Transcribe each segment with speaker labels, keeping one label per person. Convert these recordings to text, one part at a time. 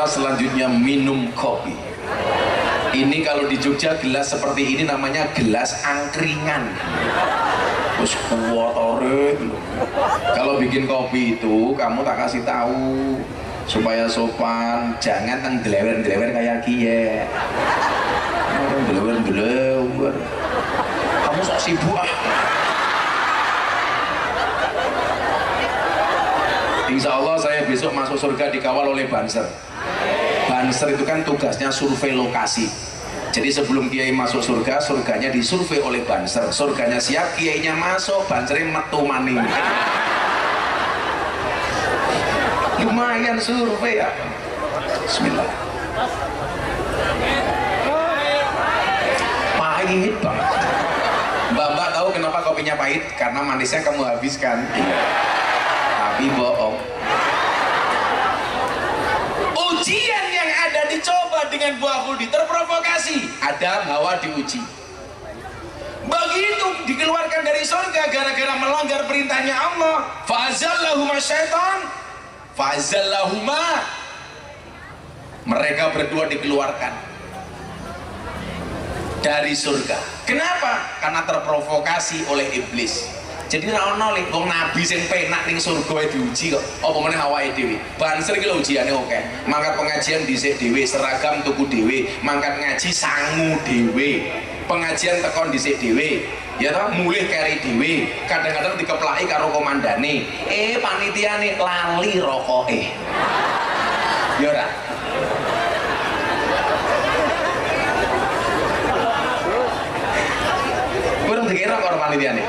Speaker 1: selanjutnya minum kopi. Ini kalau di Jogja gelas seperti ini namanya gelas angkringan. Terus kuat. Kalau bikin kopi itu kamu tak kasih tahu supaya sopan, jangan teng gelewer-gelewer kayak kie. Gelewer-gelewer. Kamu sok sibuk ah. Insya Allah saya besok masuk surga dikawal oleh Banser. Banser itu kan tugasnya survei lokasi. Jadi sebelum kiai masuk surga, surganya disurvei oleh Banser. Surganya siap, kiainya masuk, Bansernya metu maning. Lumayan survei ya. Bismillah. Pahit banget. Mbak tahu kenapa kopinya pahit? Karena manisnya kamu habiskan. Tapi bohong. Ujian yang ada dicoba dengan buah kuldi, terprovokasi. Adam Hawa diuji. Begitu dikeluarkan dari surga gara-gara melanggar perintahnya Allah. Fa'azallahuma syaitan. Fa'azallahuma. Mereka berdua dikeluarkan dari surga. Kenapa? Karena terprovokasi oleh iblis. Jadi ra ono lek wong nabi sing penak ning surga diuji kok. Apa meneh awake dhewe. Banser iki lho ujiane oke. Mangkat pengajian dhisik dhewe, seragam tuku dhewe, mangkat ngaji sangu dhewe. Pengajian tekon dhisik dhewe. Ya ta, mulih keri dhewe. Kadang-kadang dikeplaki karo komandane. Panitiane lali rokoke. Ya ora. Kurang dikira karo panitiane.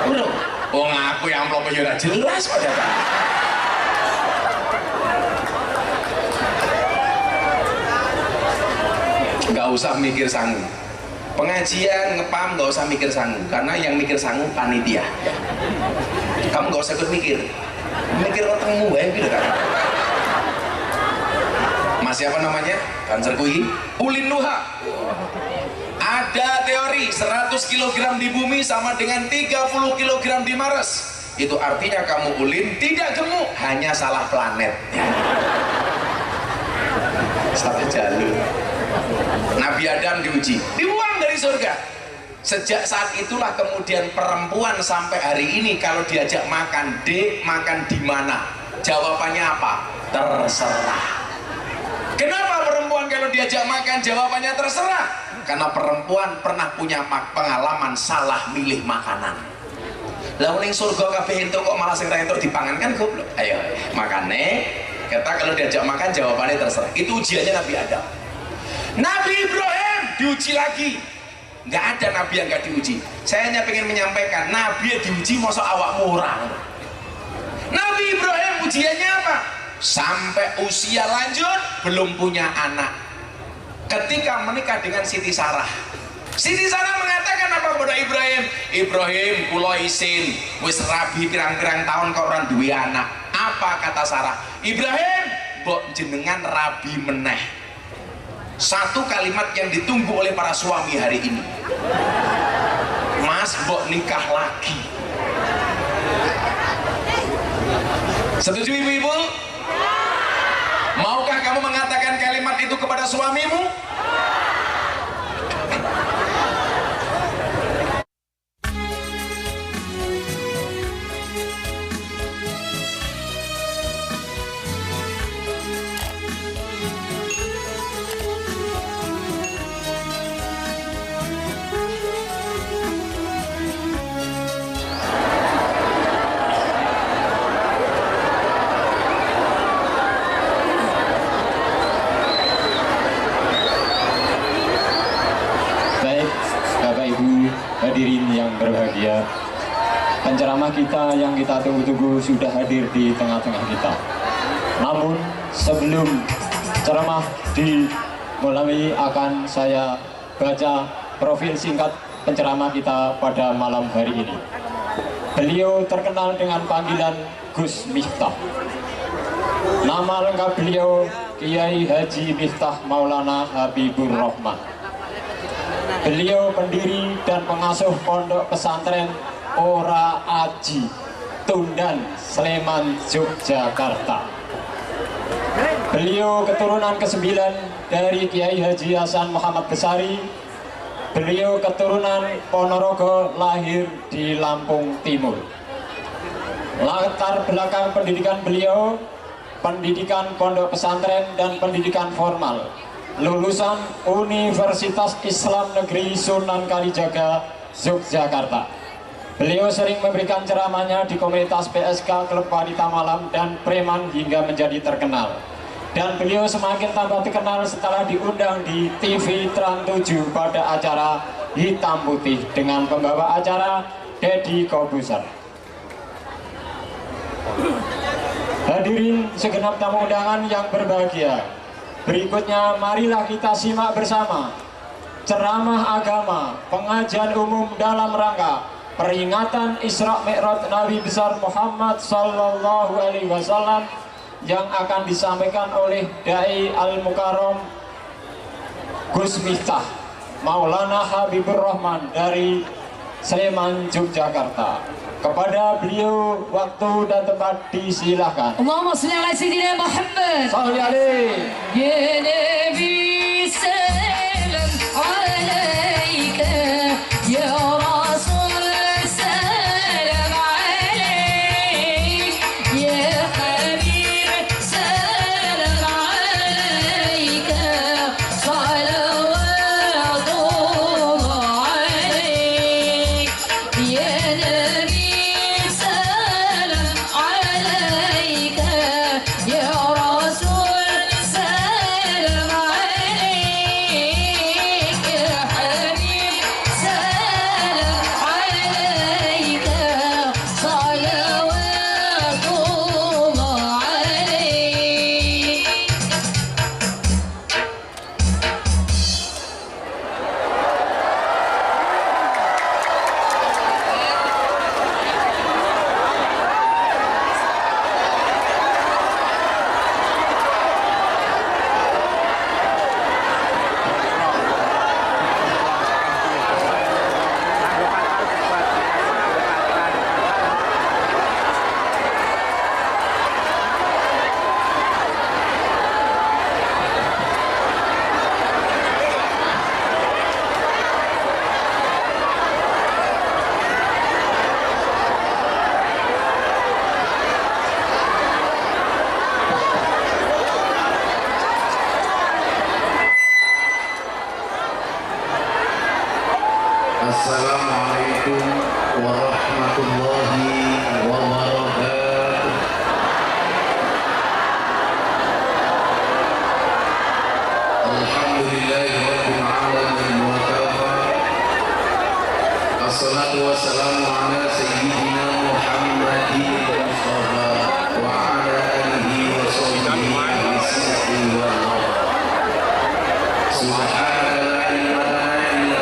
Speaker 1: Urung. Wong aku yang amplop yo ora jelas kok datang. Enggak usah mikir sangu. Pengajian ngepam enggak usah mikir sangu, karena yang mikir sangu panitia. Kamu enggak usah ikut mikir. Mikir ketemu wae gitu kan. Masih apa namanya? Banser kuwi Ulin Nuha. Ada teori 100 kg di bumi sama dengan 30 kg di Mars. Itu artinya kamu ulin tidak gemuk, hanya salah planet. Salah jalur. Nabi Adam diuji, dibuang dari surga. Sejak saat itulah kemudian perempuan sampai hari ini kalau diajak makan, Dek, makan di mana? Jawabannya apa? Terserah. Kenapa perempuan kalau diajak makan jawabannya terserah? Karena perempuan pernah punya pengalaman salah milih makanan. Lah ning surga kabeh entuk kok malah sing ra entuk dipangan kan goblok. Ayo, makane kita kalau diajak makan jawabannya terserah. Itu ujiannya Nabi Adam. Nabi Ibrahim diuji lagi. Nggak ada nabi yang nggak diuji. Saya hanya pengen menyampaikan, nabi yang diuji masa awakmu orang. Nabi Ibrahim ujiannya apa? Sampai usia lanjut belum punya anak. Ketika menikah dengan Siti Sarah, Siti Sarah mengatakan apa kepada Ibrahim? Ibrahim, kula isin wis rabi pirang-pirang tahun kok orang duwe anak. Apa kata Sarah? Ibrahim, mbok jenengan rabi meneh. Satu kalimat yang ditunggu oleh para suami hari ini. Mas, mbok nikah lagi. Setuju ibu-ibu? Maukah kamu mengatakan kalimat itu kepada suamimu?
Speaker 2: Hadirin yang berbahagia, penceramah kita yang kita tunggu-tunggu sudah hadir di tengah-tengah kita. Namun sebelum ceramah dimulai akan saya baca profil singkat penceramah kita pada malam hari ini. Beliau terkenal dengan panggilan Gus Miftah. Nama lengkap beliau Kiai Haji Miftah Maulana Habibur Rahman. Beliau pendiri dan pengasuh pondok pesantren Ora Aji, Tundan, Sleman, Yogyakarta. Beliau keturunan ke-9 dari Kiai Haji Hasan Muhammad Besari. Beliau keturunan Ponorogo, lahir di Lampung Timur. Latar belakang pendidikan beliau, pendidikan pondok pesantren dan pendidikan formal. Lulusan Universitas Islam Negeri Sunan Kalijaga, Yogyakarta. Beliau sering memberikan ceramahnya di komunitas PSK, klub wanita malam dan preman hingga menjadi terkenal. Dan beliau semakin tambah terkenal setelah diundang di TV Trans 7 pada acara Hitam Putih dengan pembawa acara Deddy Kobuser. Hadirin segenap tamu undangan yang berbahagia, berikutnya marilah kita simak bersama ceramah agama pengajian umum dalam rangka peringatan Isra Mi'raj Nabi besar Muhammad Sallallahu Alaihi Wasallam yang akan disampaikan oleh Dai Al-Mukarram Gus Miftah Maulana Habibur Rahman dari Sleman, Yogyakarta. Kepada beliau waktu dan tempat disilahkan.
Speaker 3: Allahumma shalli ala sayyidina Muhammad.
Speaker 2: Salli alaihi.
Speaker 3: Ya Nabi salam alaika ya Rasul salam alaik ya Habib salam alaika salawatullah alaik ya Nabi
Speaker 1: Assalamualaikum warahmatullahi wabarakatuh. Alhamdulillahirabbil alamin wa kafa. Assalatu wassalamu ala sayyidina Muhammadin Mustafa wa ala alihi wa sahbihi wa sallam. Subhanallah la ilaha illa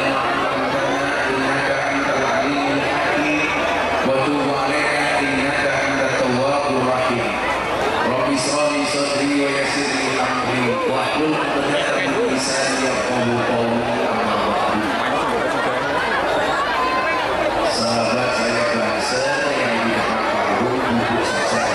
Speaker 1: sahabat saya bahasa yang dirahmati untuk saja.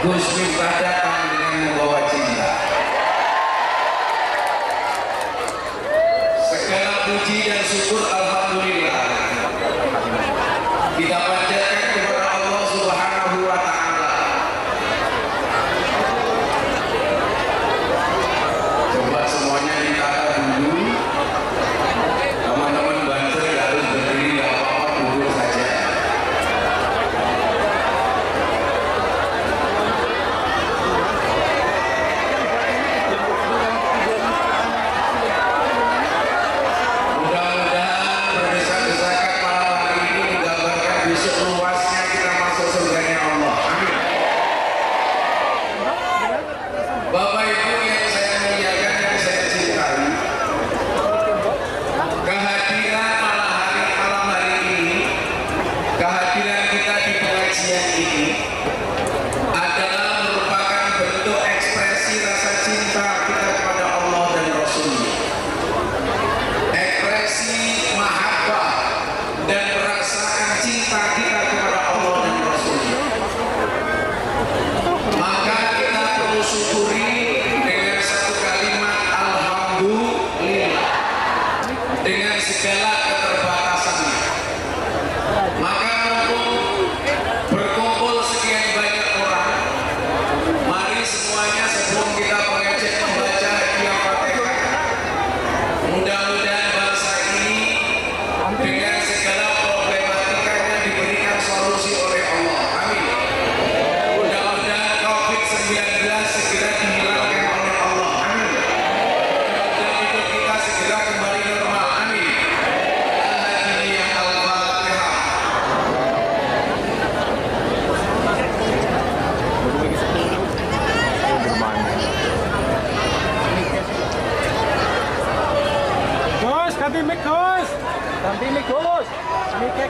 Speaker 1: Gus Miftah datang dengan membawa cinta. Segala puji dan syukur alhamdulillah kita panjatkan kepada Allah Subhanahu wa taala. Coba semuanya ditahan dulu. Teman-teman bantu harus berdiri, enggak apa-apa, duduk saja.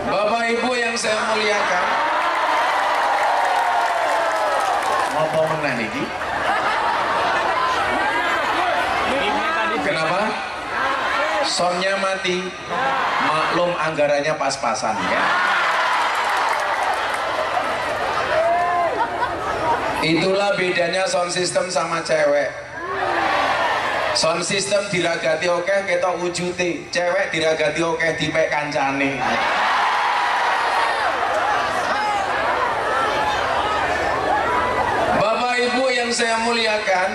Speaker 1: Bapak Ibu yang saya muliakan, apa meneh niki? Kenapa? Soundnya mati. Maklum anggarannya pas-pasan ya. Itulah bedanya sound system sama cewek. Sound system diragati oke ketok wujute, cewek diragati oke dipek kancane. Bapak Ibu yang saya muliakan,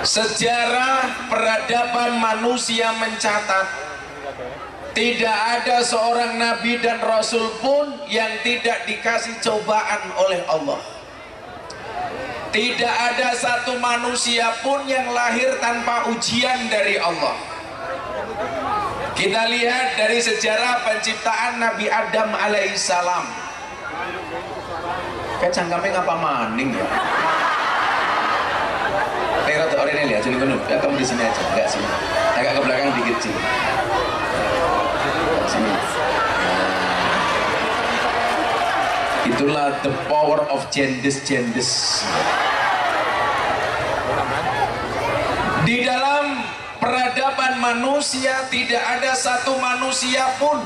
Speaker 1: sejarah peradaban manusia mencatat tidak ada seorang nabi dan rasul pun yang tidak dikasih cobaan oleh Allah. Tidak ada satu manusia pun yang lahir tanpa ujian dari Allah. Kita lihat dari sejarah penciptaan Nabi Adam alaihissalam. Kayak cangkemnya ngapa maning ya? Terus orang ini lihat sini dulu. Ya, kamu di sini aja, enggak sini. Agak ke belakang dikit sih. Sini. Itulah the power of genders. Di dalam peradaban manusia tidak ada satu manusia pun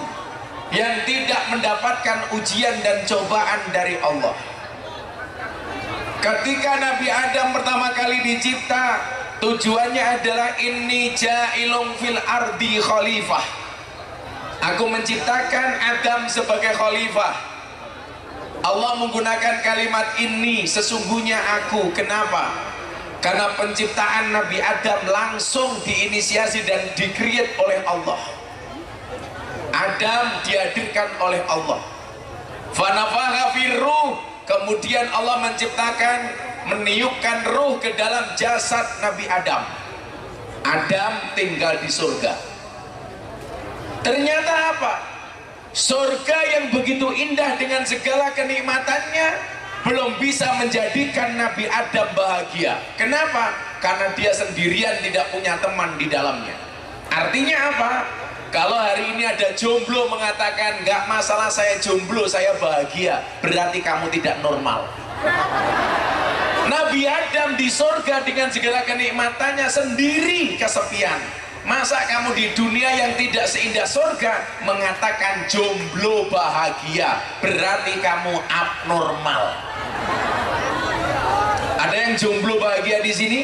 Speaker 1: yang tidak mendapatkan ujian dan cobaan dari Allah. Ketika Nabi Adam pertama kali dicipta, tujuannya adalah inni ja'ilun fil ardi khalifah. Aku menciptakan Adam sebagai khalifah. Allah menggunakan kalimat ini, sesungguhnya aku. Kenapa? Karena penciptaan Nabi Adam langsung diinisiasi dan di-create oleh Allah. Adam dihadirkan oleh Allah. Fanafakha firruh, kemudian Allah menciptakan, meniupkan ruh ke dalam jasad Nabi Adam. Adam tinggal di surga. Ternyata apa? Surga yang begitu indah dengan segala kenikmatannya belum bisa menjadikan Nabi Adam bahagia. Kenapa? Karena dia sendirian, tidak punya teman di dalamnya. Artinya apa? Kalau hari ini ada jomblo mengatakan nggak masalah saya jomblo, saya bahagia, berarti kamu tidak normal. Nabi Adam di surga dengan segala kenikmatannya sendiri kesepian. Masa kamu di dunia yang tidak seindah surga mengatakan jomblo bahagia, berarti kamu abnormal. Ada yang jomblo bahagia di sini?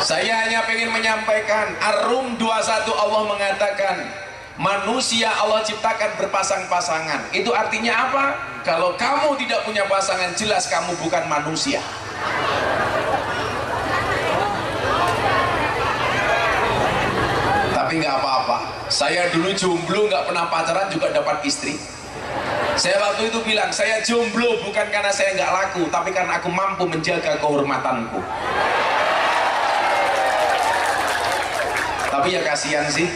Speaker 1: Saya hanya ingin menyampaikan, Ar-Rum 21 Allah mengatakan manusia Allah ciptakan berpasang-pasangan. Itu artinya apa? Kalau kamu tidak punya pasangan, jelas kamu bukan manusia. Tapi nggak apa-apa, saya dulu jomblo, nggak pernah pacaran juga dapat istri. Saya waktu itu bilang, saya jomblo bukan karena saya nggak laku, tapi karena aku mampu menjaga kehormatanku. Tapi ya kasihan sih,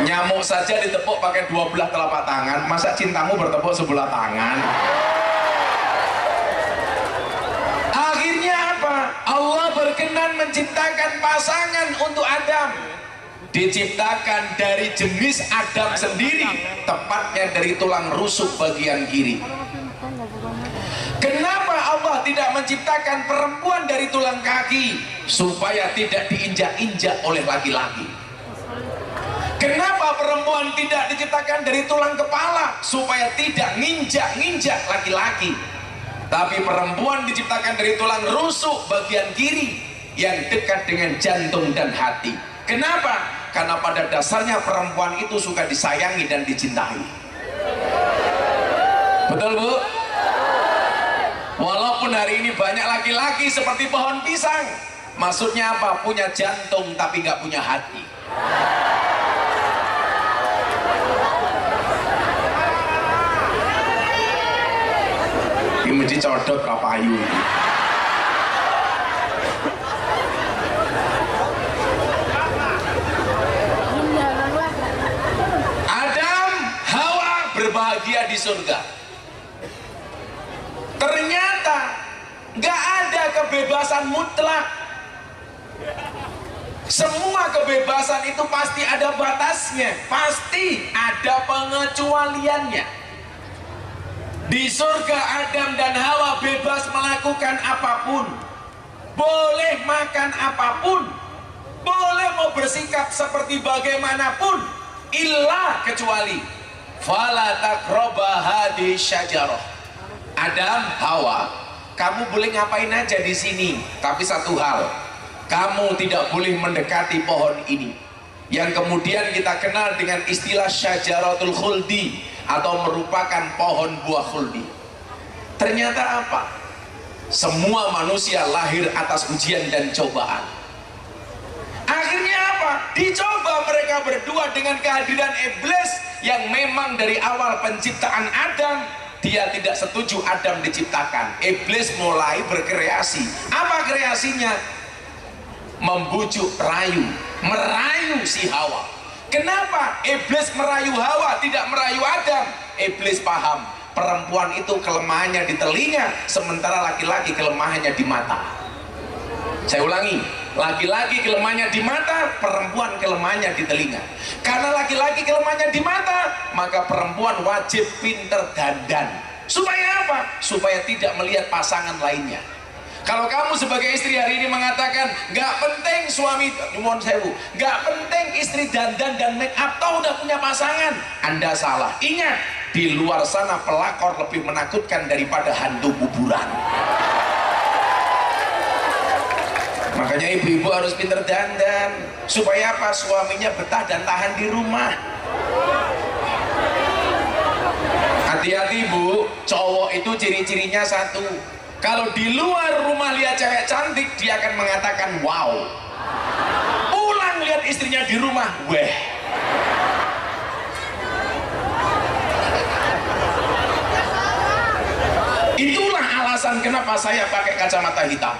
Speaker 1: nyamuk saja ditepuk pakai 2 belah telapak tangan, masa cintamu bertepuk sebelah tangan? Akhirnya apa? Allah berkenan menciptakan pasangan untuk Adam. Diciptakan dari jenis Adam sendiri, tepatnya dari tulang rusuk bagian kiri. Kenapa Allah tidak menciptakan perempuan dari tulang kaki supaya tidak diinjak-injak oleh laki-laki? Kenapa perempuan tidak diciptakan dari tulang kepala supaya tidak nginjak-nginjak laki-laki? Tapi perempuan diciptakan dari tulang rusuk bagian kiri yang dekat dengan jantung dan hati. Kenapa? Karena pada dasarnya perempuan itu suka disayangi dan dicintai. Betul, Bu? Walaupun hari ini banyak laki-laki seperti pohon pisang, maksudnya apa? Punya jantung tapi nggak punya hati. Ini mesti codot rapayu ini. Adam, Hawa berbahagia di surga. Ternyata nggak ada kebebasan mutlak. Semua kebebasan itu pasti ada batasnya, pasti ada pengecualiannya. Di surga Adam dan Hawa bebas melakukan apapun, boleh makan apapun, boleh mau bersikap seperti bagaimanapun, illa kecuali fala taqraba hadhihi syajarah. Adam, Hawa, kamu boleh ngapain aja di sini, tapi satu hal, kamu tidak boleh mendekati pohon ini, yang kemudian kita kenal dengan istilah syajaratul khuldi, atau merupakan pohon buah khuldi. Ternyata apa? Semua manusia lahir atas ujian dan cobaan. Akhirnya apa? Dicoba mereka berdua dengan kehadiran iblis yang memang dari awal penciptaan Adam dia tidak setuju Adam diciptakan. Iblis mulai berkreasi. Apa kreasinya? Membujuk, merayu si Hawa. Kenapa iblis merayu Hawa, tidak merayu Adam? Iblis paham, perempuan itu kelemahannya di telinga, sementara laki-laki kelemahannya di mata. Saya ulangi, laki-laki kelemahannya di mata, perempuan kelemahannya di telinga. Karena laki-laki kelemahannya di mata, maka perempuan wajib pinter dandan. Supaya apa? Supaya tidak melihat pasangan lainnya. Kalau kamu sebagai istri hari ini mengatakan nggak penting suami, nyuwun sewu, nggak penting istri dandan dan make up, toh udah punya pasangan, Anda salah. Ingat, di luar sana pelakor lebih menakutkan daripada hantu kuburan. Makanya ibu-ibu harus pinter dandan supaya apa? Suaminya betah dan tahan di rumah. Hati-hati Bu, cowok itu ciri-cirinya satu, kalau di luar rumah lihat cewek cantik, dia akan mengatakan wow. Pulang lihat istrinya di rumah, weh. Itulah alasan kenapa saya pakai kacamata hitam,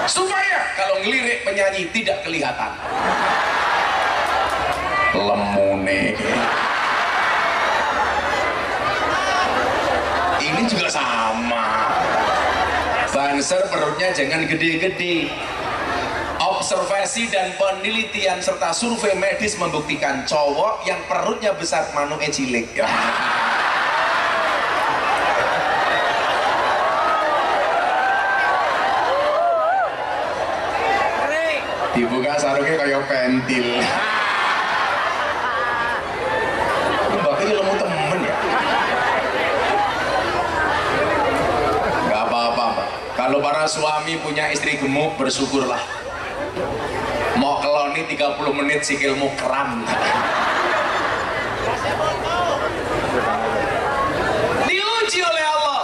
Speaker 1: supaya kalau ngelirik penyanyi tidak kelihatan. Lemune. Ini juga sama. Banser perutnya jangan gede-gede. Observasi dan penelitian serta survei medis membuktikan cowok yang perutnya besar manuke cilik. Dibuka sarungnya kayak pentil. Mbak ini lemu temen ya. para suami punya istri gemuk, bersyukurlah. Mau keloni 30 menit sikilmu kram. Diuji oleh Allah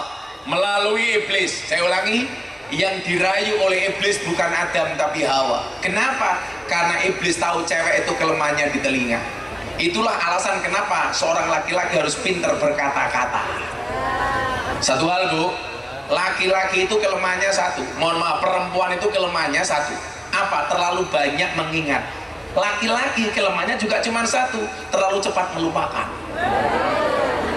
Speaker 1: melalui iblis. Saya ulangi, yang dirayu oleh iblis bukan Adam tapi Hawa. Kenapa? Karena iblis tahu cewek itu kelemahannya di telinga. Itulah alasan kenapa seorang laki-laki harus pintar berkata-kata. Satu hal Bu, laki-laki itu kelemahannya satu. Mohon maaf, perempuan itu kelemahannya satu. Apa? Terlalu banyak mengingat. Laki-laki kelemahannya juga cuma satu, terlalu cepat melupakan.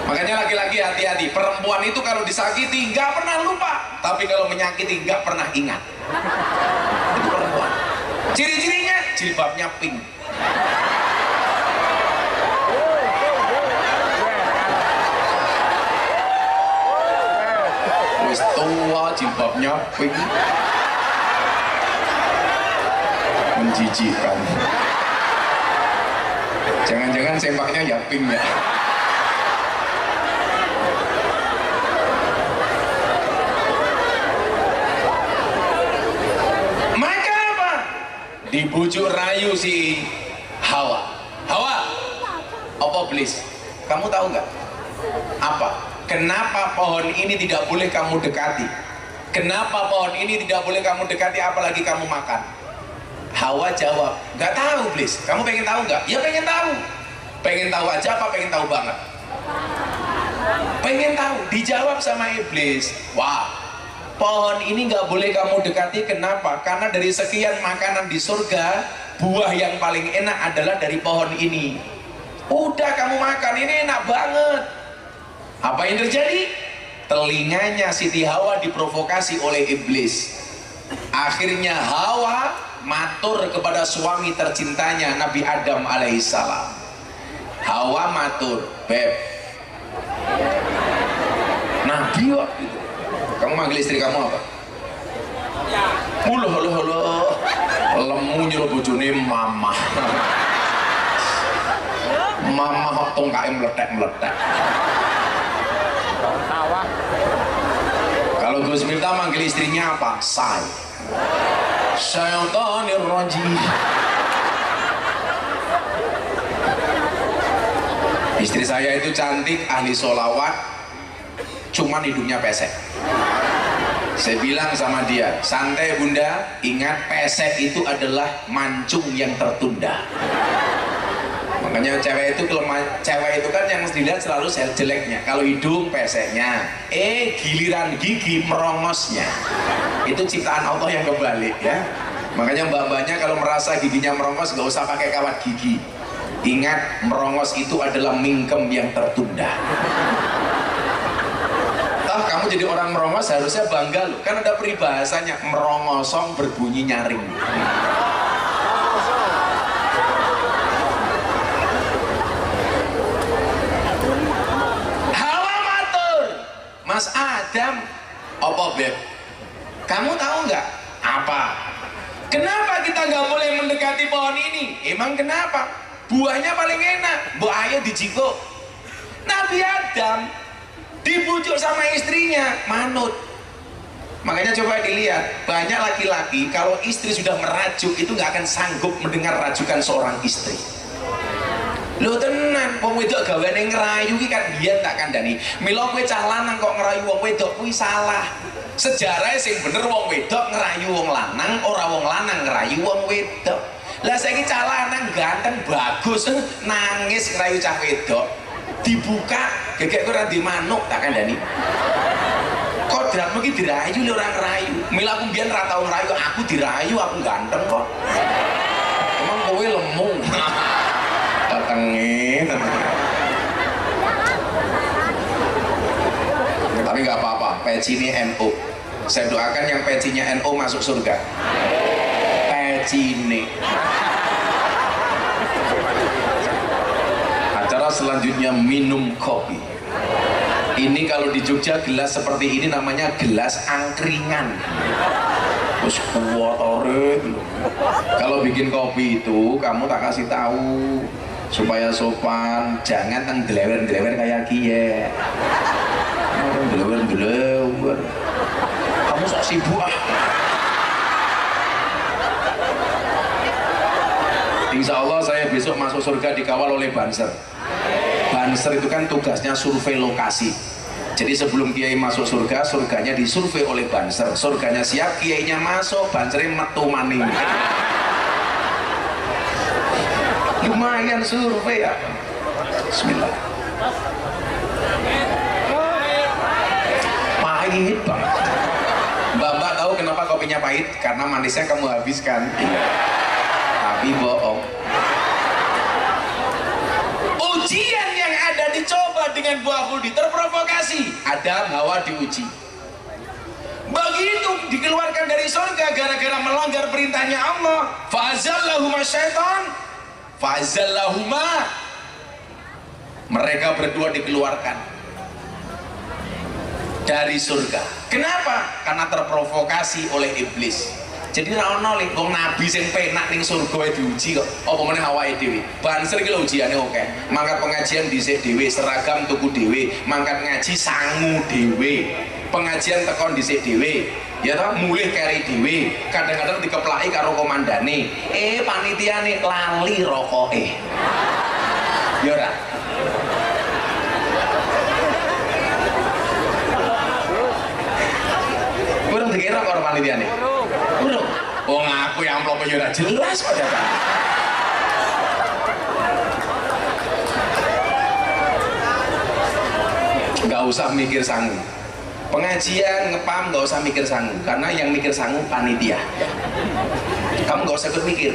Speaker 1: Makanya laki-laki hati-hati. Perempuan itu kalau disakiti nggak pernah lupa, tapi kalau menyakiti nggak pernah ingat. Itu perempuan. Ciri-cirinya jilbabnya pink. Wis tua jilbabnya pink. Menjijikkan. Jangan-jangan sempaknya ya pink ya. Maka apa? Dibujuk rayu si Hawa. Hawa, apa iblis? Kamu tahu nggak? Apa? Kenapa pohon ini tidak boleh kamu dekati? Kenapa pohon ini tidak boleh kamu dekati apalagi kamu makan? Hawa jawab, nggak tahu iblis. Kamu pengen tahu nggak? Ya pengen tahu. Pengen tahu aja apa pengen tahu banget? Pengen tahu. Dijawab sama iblis. Wah, pohon ini nggak boleh kamu dekati. Kenapa? Karena dari sekian makanan di surga, buah yang paling enak adalah dari pohon ini. Udah kamu makan, ini enak banget. Apa yang terjadi? Telinganya Siti Hawa diprovokasi oleh iblis. Akhirnya Hawa matur kepada suami tercintanya Nabi Adam alaihissalam. Hawa matur, Beb, Nabi kok gitu. Kamu manggil istri kamu apa? Halo, lemu nyuruh bojone mama. Mama kok tongkake meletek-meletek. Kalau Gus Miftah manggil istrinya apa? Say. Syaitanir rajim. Istri saya itu cantik, ahli sholawat, cuman hidungnya pesek. Saya bilang sama dia, santai bunda, ingat pesek itu adalah mancung yang tertunda. Makanya cewek itu kan yang dilihat selalu jeleknya. Kalau hidung peseknya, giliran gigi merongosnya. Itu ciptaan Allah yang kebalik ya. Makanya mbak-mbaknya kalau merasa giginya merongos gak usah pakai kawat gigi. Ingat, merongos itu adalah mingkem yang tertunda. Kamu jadi orang merongos harusnya bangga loh. Kan ada peribahasanya, merongosong berbunyi nyaring. Mas Adam, apa Beb? Kamu tahu nggak? Apa? Kenapa kita nggak boleh mendekati pohon ini? Emang kenapa? Buahnya paling enak. Bu ayo dijiko. Nabi Adam dibujuk sama istrinya, manut. Makanya coba dilihat, banyak laki-laki kalau istri sudah merajuk itu nggak akan sanggup mendengar rajukan seorang istri. Lho tenan, wong wedok gawane ngerayu ki kan biyen tak kandhani. Mila kowe cah lanang kok ngerayu wong wedok kuwi salah. Sejarahnya sing bener wong wedok ngerayu wong lanang, ora wong lanang ngerayu wong wedok. Lah saiki cah lanang ganteng bagus nangis ngerayu cah wedok. Dibuka, gegek kowe ora di manuk tak kandhani. Kodratmu ki dirayu lho ora ngerayu. Mila aku biyen ora tau ngerayu, aku dirayu, aku ganteng kok. Emang kowe lemu. Tapi nggak apa-apa, peci ini NU. Saya doakan yang pecinya NU masuk surga. Peci ini. Acara selanjutnya minum kopi. Ini kalau di Jogja gelas seperti ini namanya gelas angkringan. Terus kuat. Kalau bikin kopi itu kamu tak kasih tahu supaya sopan, jangan tang gelewer kayak kie. Gelewer. Kamu sok sibuk ah. Insya Allah saya besok masuk surga dikawal oleh Banser. Banser itu kan tugasnya survei lokasi. Jadi sebelum kiai masuk surga, surganya disurvei oleh Banser. Surganya siap, kiainya masuk, Bansernya metu maning. Lumayan survei ya. Bismillah. Pahit banget. Mbak tahu kenapa kopinya pahit? Karena manisnya kamu habiskan. Tapi bohong. Ujian yang ada dicoba dengan buah budi, terprovokasi. Adam Hawa diuji. Begitu dikeluarkan dari surga gara-gara melanggar perintahnya Allah. Fa'azallahuma syaitan. Fa'azallahuma. Mereka berdua dikeluarkan dari surga. Kenapa? Karena terprovokasi oleh iblis. Jadi ono lek wong nabi sing penak ning surga diuji kok. Apa meneh awake dhewe. Banser iki lho ujiane oke. Mangkat pengajian dhisik dhewe, seragam tuku dhewe, mangkat ngaji sangu dhewe. Pengajian tekon dhisik dhewe. Ya toh mulih keri dhewe. Kadang-kadang dikeplaki karo komandane. Panitiane lali rokoke. Ya ora. Kurang dikira karo panitiane. Urung. Oh ngaku yang amplop ora jelas kok ya. Enggak usah mikir sangu. Pengajian ngepam enggak usah mikir sangu karena yang mikir sangu panitia. Kamu enggak usah ikut mikir.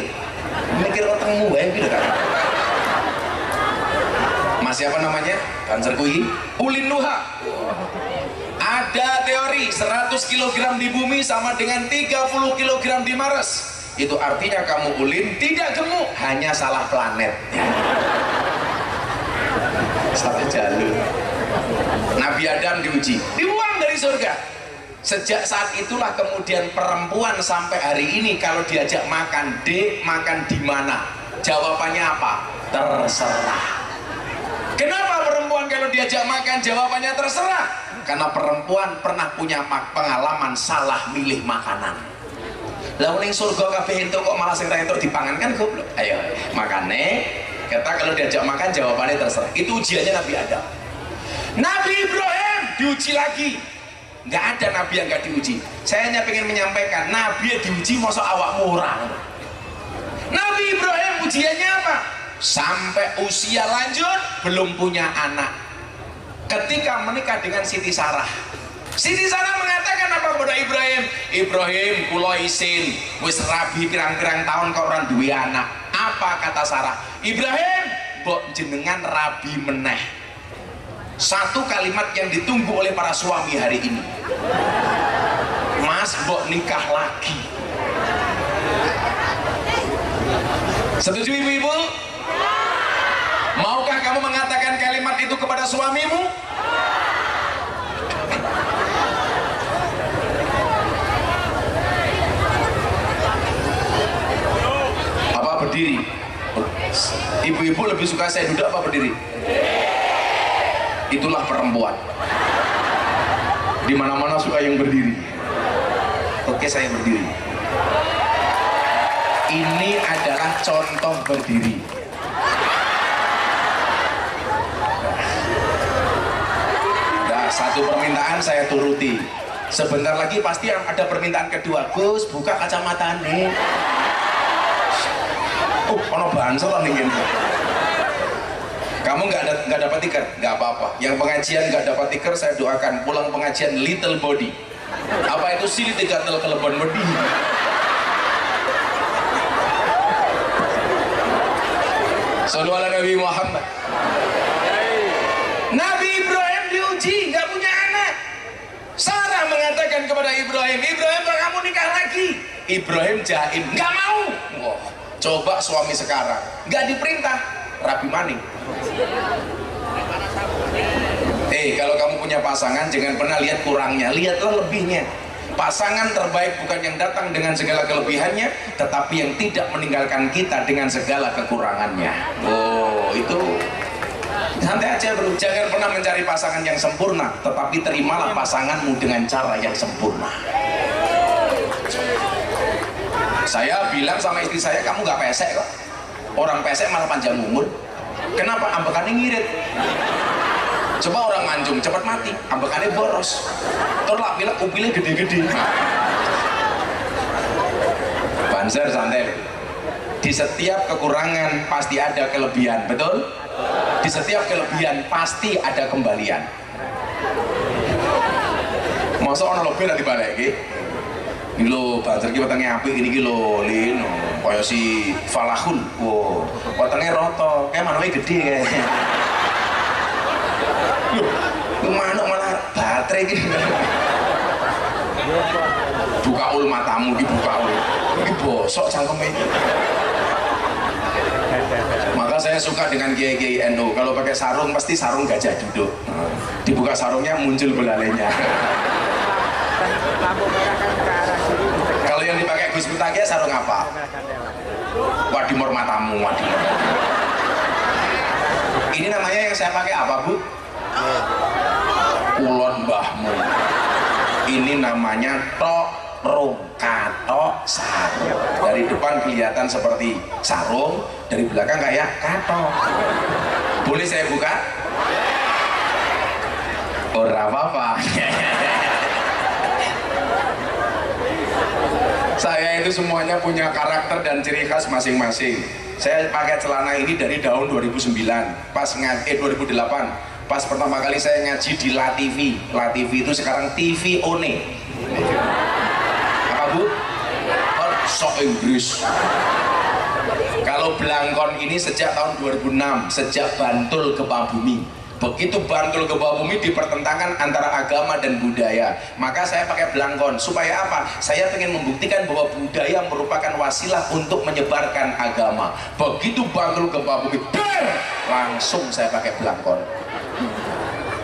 Speaker 1: Mikir otakmu wae gitu kan. Masih apa namanya? Banser kuwi Ulin Nuha. Ada teori 100 kg di bumi sama dengan 30 kg di Mars. Itu artinya kamu ulin tidak gemuk, hanya salah planet. Salah jalur. Nabi Adam diuji, dibuang dari surga. Sejak saat itulah kemudian perempuan sampai hari ini kalau diajak makan, Dek, makan di mana? Jawabannya apa? Terserah. Kenapa perempuan kalau diajak makan jawabannya terserah? Karena perempuan pernah punya pengalaman salah milih makanan. Lah ning surga kabeh entuk kok malah sing ra entuk dipangan kan goblok. Ayo, makane kita kalau diajak makan jawabannya terserah. Itu ujiannya Nabi Adam. Nabi Ibrahim diuji lagi. Nggak ada nabi yang nggak diuji. Saya hanya pengen menyampaikan, nabi yang diuji masa awakmu orang. Nabi Ibrahim ujiannya apa? Sampai usia lanjut belum punya anak. Ketika menikah dengan Siti Sarah, Siti Sarah mengatakan apa kepada Ibrahim? Ibrahim kula isin wis rabi pirang-pirang tahun kok ora duwe anak. Apa kata Sarah? Ibrahim, mbok jenengan rabi meneh. Satu kalimat yang ditunggu oleh para suami hari ini. Mas, mbok nikah lagi. Setuju ibu-ibu? Maukah kamu mengatakan kalimat itu kepada suamimu? Apa berdiri? Ibu-ibu lebih suka saya duduk apa berdiri? Itulah perempuan. Di mana-mana suka yang berdiri. Oke, saya berdiri. Ini adalah contoh berdiri. Satu permintaan saya turuti. Sebentar lagi pasti ada permintaan kedua. Gus, buka kacamata nih. Ono banser nih. Kamu nggak dapat tiker, nggak apa-apa. Yang pengajian nggak dapat tiker, saya doakan pulang pengajian little body. Apa itu silit gatel kelebon body? Sallu ala Nabi Muhammad. Nabi Ibrahim diuji, nggak punya anak. Sarah mengatakan kepada Ibrahim, Ibrahim kamu nikah lagi. Ibrahim jaim, nggak mau. Wah, coba suami sekarang, nggak diperintah, rabi maning. Kalau kamu punya pasangan, jangan pernah lihat kurangnya, lihatlah lebihnya. Pasangan terbaik bukan yang datang dengan segala kelebihannya, tetapi yang tidak meninggalkan kita dengan segala kekurangannya. Oh, itu santai aja bro, jangan pernah mencari pasangan yang sempurna, tetapi terimalah pasanganmu dengan cara yang sempurna. Saya bilang sama istri saya, kamu nggak pesek kok. Orang pesek malah panjang umur. Kenapa? Ambekannya ngirit. Coba orang mancung cepat mati, ambekannya boros. Terus lah pilek upilnya gede-gede. Banser santai. Di setiap kekurangan pasti ada kelebihan, betul? Di setiap kelebihan pasti ada kembalian. Masa orang lebih nanti balik lagi? Ini lo banser kita wetenge apik ini lo lino kaya si Falahun. Wow, wetenge roto, kayak manuknya gede kayaknya. Loh, manuk malah baterai gini. Buka ul matamu, buka ul. Ini bosok cangkemnya. Maka saya suka dengan kiai-kiai NU. Kalau pakai sarung pasti sarung gajah duduk. Dibuka sarungnya muncul belalainya. Kalau yang dipakai Gus Mutakia sarung apa? Wadimor matamu, wadimor. Ini namanya yang saya pakai apa, Bu? Kulon mbahmu. Ini namanya tok rung katok sarung. Dari depan kelihatan seperti sarung, dari belakang kayak katok. Boleh saya buka? Ora apa-apa. Saya itu semuanya punya karakter dan ciri khas masing-masing. Saya pakai celana ini dari tahun 2009, pas 2008. Pas pertama kali saya ngaji di La TV. La TV itu sekarang TV One. Apa, Bu? Oh, sok Inggris. Kalau Blangkon ini sejak tahun 2006, sejak Bantul Gempa Bumi. Begitu Bantul Gempa Bumi dipertentangkan antara agama dan budaya, maka saya pakai Blangkon. Supaya apa? Saya ingin membuktikan bahwa budaya merupakan wasilah untuk menyebarkan agama. Begitu Bantul Gempa Bumi, langsung saya pakai Blangkon.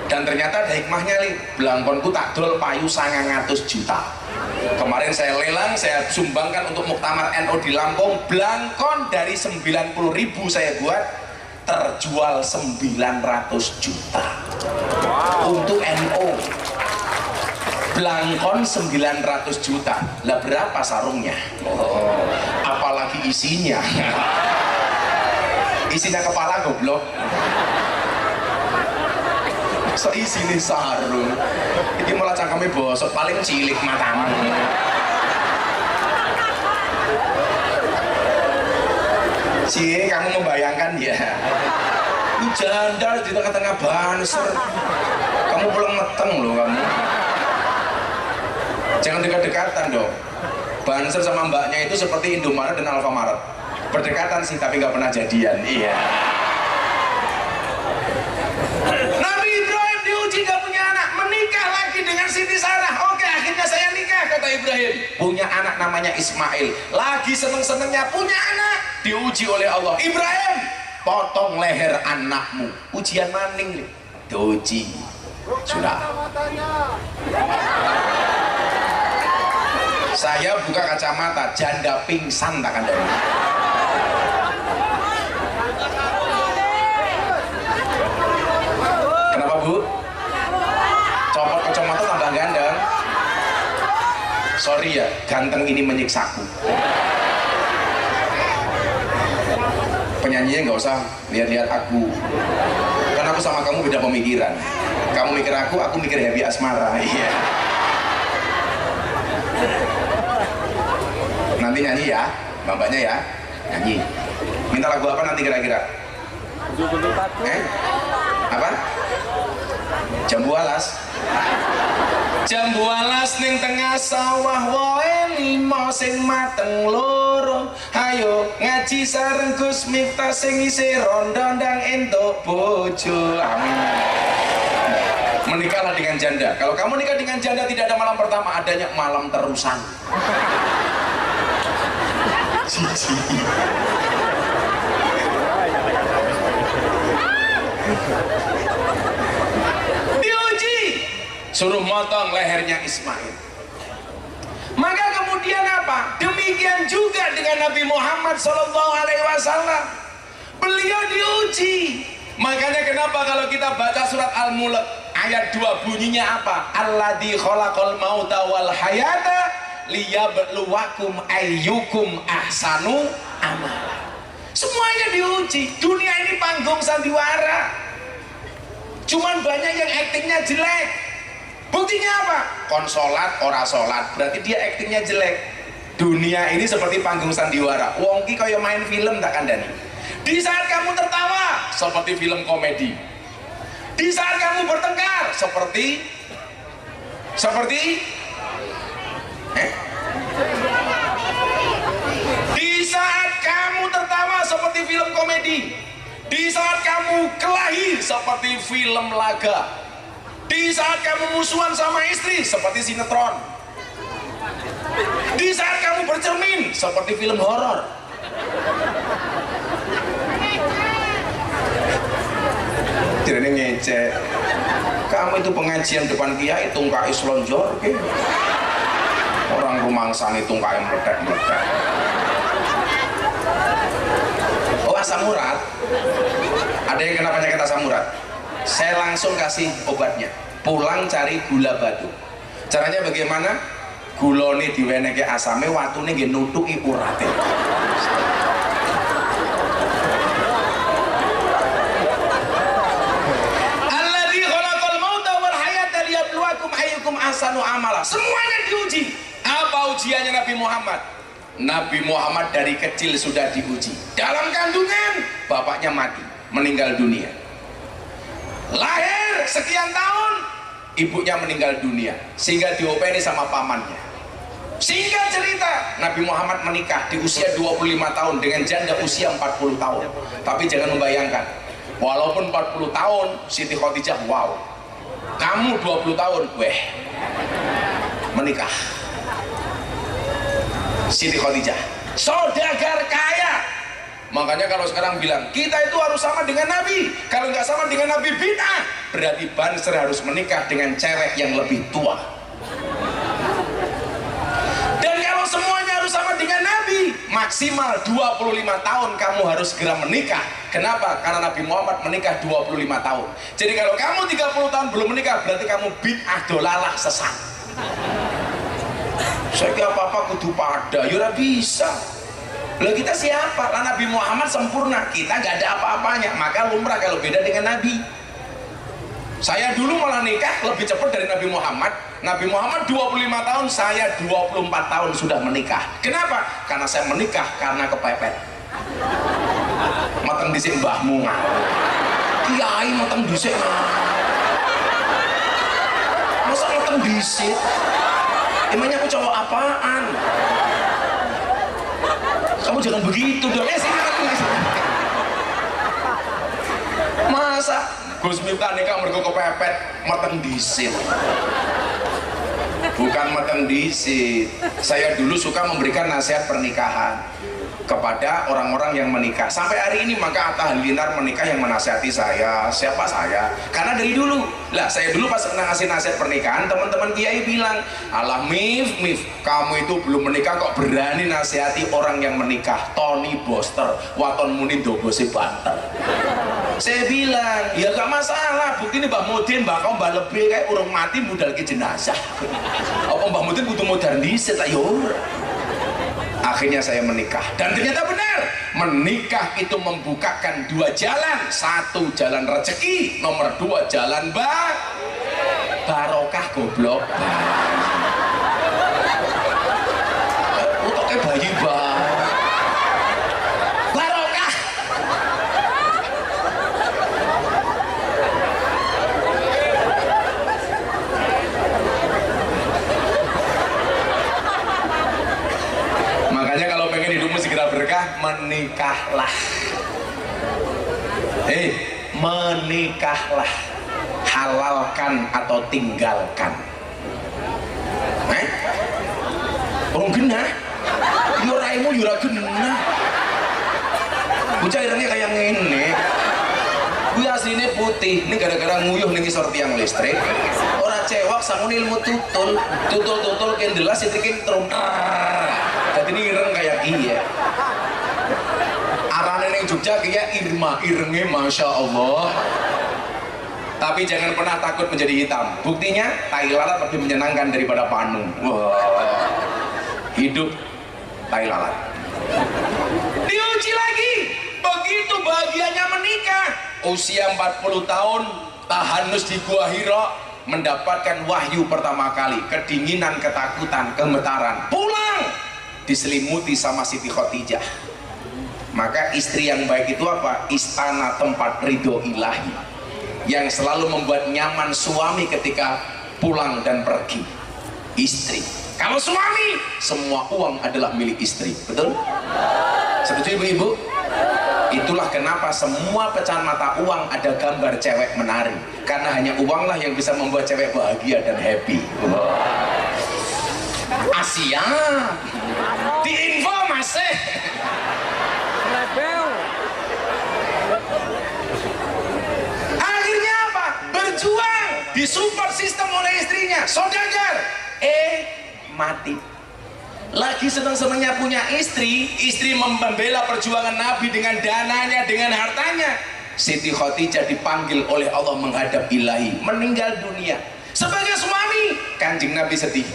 Speaker 1: Dan ternyata ada hikmahnya nih, Blangkonku tak dol payu 900 juta. Kemarin saya lelang, saya sumbangkan untuk Muktamar NU di Lampung. Blangkon dari 90.000 saya buat, terjual 900 juta. Untuk NU. Blangkon 900 juta. Lah berapa sarungnya? Oh, apalagi isinya. Isinya kepala goblok. Seisi nih sarung. Ini malah cangkemnya bosok, paling cilik matamu. Cie, kamu membayangkan ya? Lu jandar di tengah-tengah Banser. Kamu pulang meteng loh kamu. Jangan dekat-dekatan dong. Banser sama mbaknya itu seperti Indomaret dan Alfamaret. Berdekatan sih tapi nggak pernah jadian. Iya. Dengan Siti Sarah, oke akhirnya saya nikah, kata Ibrahim. Punya anak namanya Ismail. Lagi seneng-senengnya punya anak, diuji oleh Allah. Ibrahim, potong leher anakmu. Ujian maning nih, diuji. Sudah. Saya buka kacamata, janda pingsan takkan dari. Kenapa, Bu? Copot kacamata tambah ganteng. Sorry ya, ganteng ini menyiksaku. Penyanyinya nggak usah lihat-lihat aku, karena aku sama kamu beda pemikiran. Kamu mikir aku mikir Happy Asmara. Iya. Nanti nyanyi ya, bapaknya ya, nyanyi. Minta lagu apa nanti kira-kira? Apa? Jambu alas. Jambu alas ning tengah sawah wae limo sing mateng loro. Hayo ngaji sareng Gus Miftah sing isih rondo ndang entuk bojo. Amin. Menikahlah dengan janda. Kalau kamu nikah dengan janda tidak ada malam pertama, adanya malam terusan. Cici. Suruh motong lehernya Ismail. Maka kemudian apa? Demikian juga dengan Nabi Muhammad SAW. Beliau diuji. Makanya kenapa kalau kita baca surat Al-Mulk ayat 2 bunyinya apa? Alladzi khalaqal mauta wal hayata liyabluwakum ayyukum ahsanu amala. Semuanya diuji. Dunia ini panggung sandiwara. Cuman banyak yang aktingnya jelek. Buktinya apa? Konsolat, ora sholat, berarti dia aktingnya jelek. Dunia ini seperti panggung sandiwara. Wong ki kaya main film tak kandani. Di saat kamu tertawa seperti film komedi. Di saat kamu bertengkar seperti di saat kamu tertawa seperti film komedi. Di saat kamu kelahi seperti film laga. Di saat kamu musuhan sama istri seperti sinetron. Di saat kamu bercermin seperti film horor. Tidak ngecek. Kamu itu pengajian depan kiai tungkai selonjor ke? Orang rumangsani tungkai meledak-meledak. Oh, asam urat. Ada yang kena penyakit asam urat. Saya langsung kasih obatnya. Pulang cari gula batu. Caranya bagaimana? Gulone diweneke asame, watune nggih nutuki urate. Alladzi khalaqal mauta wal hayata liyabluwakum ayyukum ahsanu amala. Semuanya diuji. Apa ujiannya Nabi Muhammad? Nabi Muhammad dari kecil sudah diuji. Dalam kandungan bapaknya mati, meninggal dunia. Lahir sekian tahun, ibunya meninggal dunia, sehingga diopeni sama pamannya. Singkat cerita, Nabi Muhammad menikah di usia 25 tahun dengan janda usia 40 tahun. Tapi jangan membayangkan, walaupun 40 tahun, Siti Khadijah, wow, kamu 20 tahun, weh, menikah. Siti Khadijah, saudagar kaya. Makanya kalau sekarang bilang, kita itu harus sama dengan Nabi. Kalau nggak sama dengan Nabi, bid'ah. Berarti Banser harus menikah dengan cewek yang lebih tua. Dan kalau semuanya harus sama dengan Nabi, maksimal 25 tahun kamu harus segera menikah. Kenapa? Karena Nabi Muhammad menikah 25 tahun. Jadi kalau kamu 30 tahun belum menikah, berarti kamu bid'ah, dolalah, sesat. Saya kira apa-apa kudu pada, ya bisa. Lah kita siapa? Lah Nabi Muhammad sempurna, kita nggak ada apa-apanya. Maka lumrah kalau beda dengan Nabi. Saya dulu malah nikah lebih cepat dari Nabi Muhammad. Nabi Muhammad 25 tahun, saya 24 tahun sudah menikah. Kenapa? Karena saya menikah karena kepepet. Mateng dhisik mbahmu kiai mateng dhisik. Masa mateng dhisik? Emangnya aku cowok apaan? Kamu jangan begitu dong. Masa Gus Miftah nikah mergo kepepet mateng disit. Bukan mateng disit. Saya dulu suka memberikan nasihat pernikahan kepada orang-orang yang menikah. Sampai hari ini maka Atta Halilintar menikah yang menasihati saya. Siapa saya? Karena dari dulu lah, saya dulu pas ngasih nasihat pernikahan, teman-teman kiai bilang, alah Mif, kamu itu belum menikah kok berani nasihati orang yang menikah. Tony Boster, waton muni dobosi banter. Saya bilang, ya gak masalah, bukti ini Mbah Mudin, Mbah Kau, Mbah Lebih kayak urung mati budal ke jenazah. Apa Mbah Mudin butuh modernis tak yur? Akhirnya saya menikah dan ternyata benar, menikah itu membukakan dua jalan. Satu jalan rezeki, nomor dua jalan barokah goblok. Utoknya bayi barokah. Makanya kalau pengen hidupmu segera berkah, menikahlah. Menikahlah. Halalkan atau tinggalkan. Orang genah, yuraimu yura genah. Bocah irengnya kayak ngene. Gue aslinya putih, ini gara-gara nguyuh nih ngisor tiang listrik. Orang cewek sangun ilmu tutul kendelas itu kan terum. Jadi ini ireng kayak iya. Arane ning Jogja kayak Irma, irengnya masya Allah. Tapi jangan pernah takut menjadi hitam. Buktinya tai lalat lebih menyenangkan daripada panu. Wah. hidup tai lalat. Diuji lagi, begitu bahagianya menikah, usia 40 tahun, tahanus di Gua Hira, mendapatkan wahyu pertama kali, kedinginan, ketakutan, gemetaran, pulang diselimuti sama Siti Khadijah. Maka istri yang baik itu apa? Istana tempat ridho ilahi, yang selalu membuat nyaman suami ketika pulang dan pergi. Istri, kalau suami, semua uang adalah milik istri, betul? Setuju ibu-ibu? Itulah kenapa semua pecahan mata uang ada gambar cewek menari, karena hanya uanglah yang bisa membuat cewek bahagia dan happy. Asia di info masih. Akhirnya apa? Berjuang, disupport sistem oleh istrinya, saudagar, mati. Lagi senang-senangnya punya istri, istri membela perjuangan Nabi dengan dananya, dengan hartanya. Siti Khadijah dipanggil oleh Allah menghadap ilahi, meninggal dunia. Sebagai suami, Kanjeng Nabi sedih.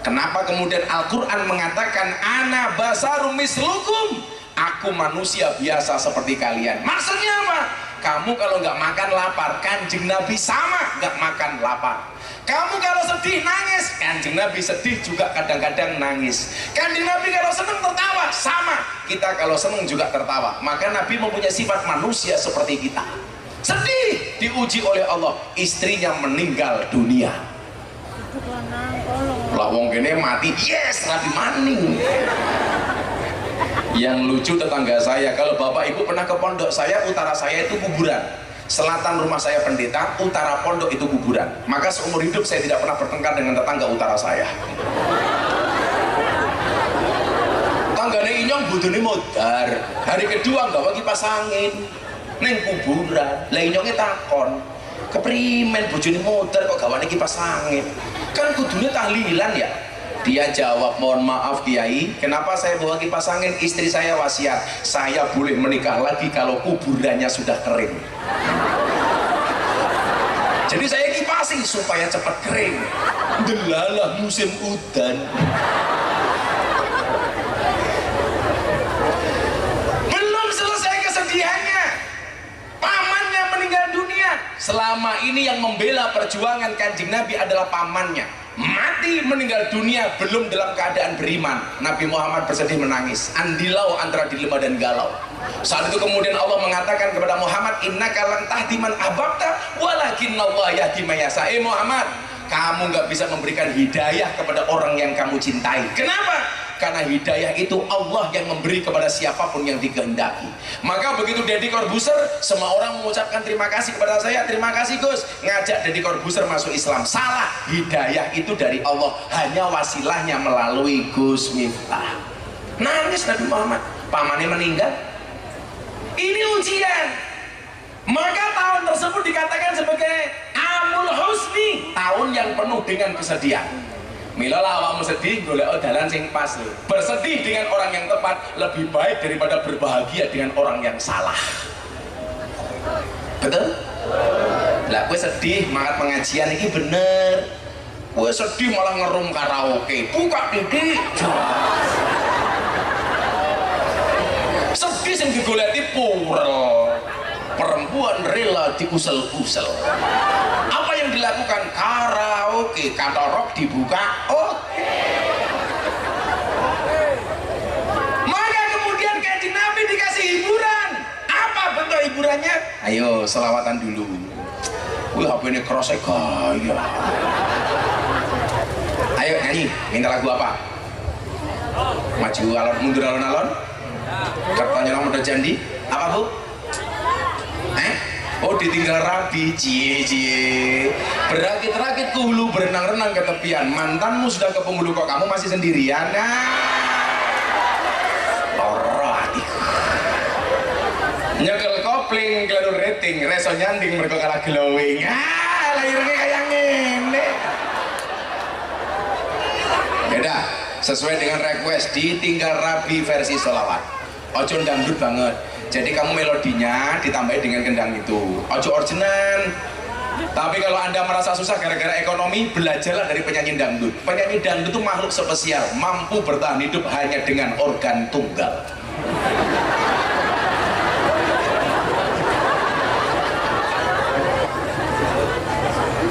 Speaker 1: Kenapa kemudian Al-Quran mengatakan ana basarum mislukum, aku manusia biasa seperti kalian. Maksudnya apa? Kamu kalau nggak makan lapar, Kanjeng Nabi sama nggak makan lapar. Kamu kalau sedih nangis, Kanjeng Nabi sedih juga kadang-kadang nangis. Kanjeng Nabi kalau senang tertawa, sama. Kita kalau senang juga tertawa. Maka Nabi mempunyai sifat manusia seperti kita. Sedih, diuji oleh Allah, istrinya meninggal dunia. Lah wong kene mati, yes, Nabi maning. Yang lucu tetangga saya, kalau bapak ibu pernah ke pondok saya, utara saya itu kuburan. Selatan rumah saya pendeta, utara pondok itu kuburan. Maka seumur hidup saya tidak pernah bertengkar dengan tetangga utara saya. Tanggane inyong budune modar. Hari kedua nggak lagi kipas angin neng kuburan. Lah inyongnya takon, keprimen bojone modar kok gawane kipas angin? Kan kudune tahlilan ya. Dia jawab, mohon maaf Kiai, kenapa saya bawa kipas angin? Istri saya wasiat, saya boleh menikah lagi kalau kuburannya sudah kering. Jadi saya kipasi supaya cepat kering. Delalah musim udan. Belum selesai kesedihannya, pamannya meninggal dunia. Selama ini yang membela perjuangan Kanjeng Nabi adalah pamannya. Mati meninggal dunia belum dalam keadaan beriman. Nabi Muhammad bersedih menangis, andilau antara dilema dan galau. Saat itu kemudian Allah mengatakan kepada Muhammad, innaka lan tahdi man ahbabta walakinnallaha yahdi man yasha. Muhammad, kamu nggak bisa memberikan hidayah kepada orang yang kamu cintai. Kenapa? Karena hidayah itu Allah yang memberi kepada siapapun yang dikehendaki. Maka begitu Deddy Corbuzier, semua orang mengucapkan terima kasih kepada saya. Terima kasih Gus, ngajak Deddy Corbuzier masuk Islam. Salah, hidayah itu dari Allah, hanya wasilahnya melalui Gus Miftah. Nangis Nabi Muhammad, pamannya meninggal. Ini ujian. Maka tahun tersebut dikatakan sebagai Amul Husni, tahun yang penuh dengan kesedihan. Mila awakmu sedih, golek dalan sing pas. Bersedih dengan orang yang tepat lebih baik daripada berbahagia dengan orang yang salah. Betul? Lah kowe sedih mangkat pengajian iki bener. Kowe sedih malah ngerum karaoke. Buka Didi. Sedih sing digoleki purel. Perempuan rela dikusel-kusel. Apa yang dilakukan? Karaoke, katorok dibuka, oke. Maka kemudian Kanjeng Nabi dikasih hiburan. Apa bentuk hiburannya? Ayo selawatan dulu. Wih, HP ini kerosnya gaya. Ayo nyanyi, minta lagu apa? Maju alon, mundur alon-alon. Katanya udah janji. Apa bu? Oh ditinggal rapi, cie. Berakit-rakit ke hulu, berenang-renang ke tepian. Mantanmu sudah ke penghulu, kok kamu masih sendirian? Nyekel kopling, keladu rating, reso nyanding mereka kalah glowing. Lahirnya kayak ngene. Beda, sesuai dengan request, ditinggal rapi versi sholawat. Ojo dangdut banget. Jadi kamu melodinya ditambahin dengan kendang itu. Ojo orjinan. Tapi kalau Anda merasa susah gara-gara ekonomi, belajarlah dari penyanyi dangdut. Penyanyi dangdut itu makhluk spesial, mampu bertahan hidup hanya dengan organ tunggal.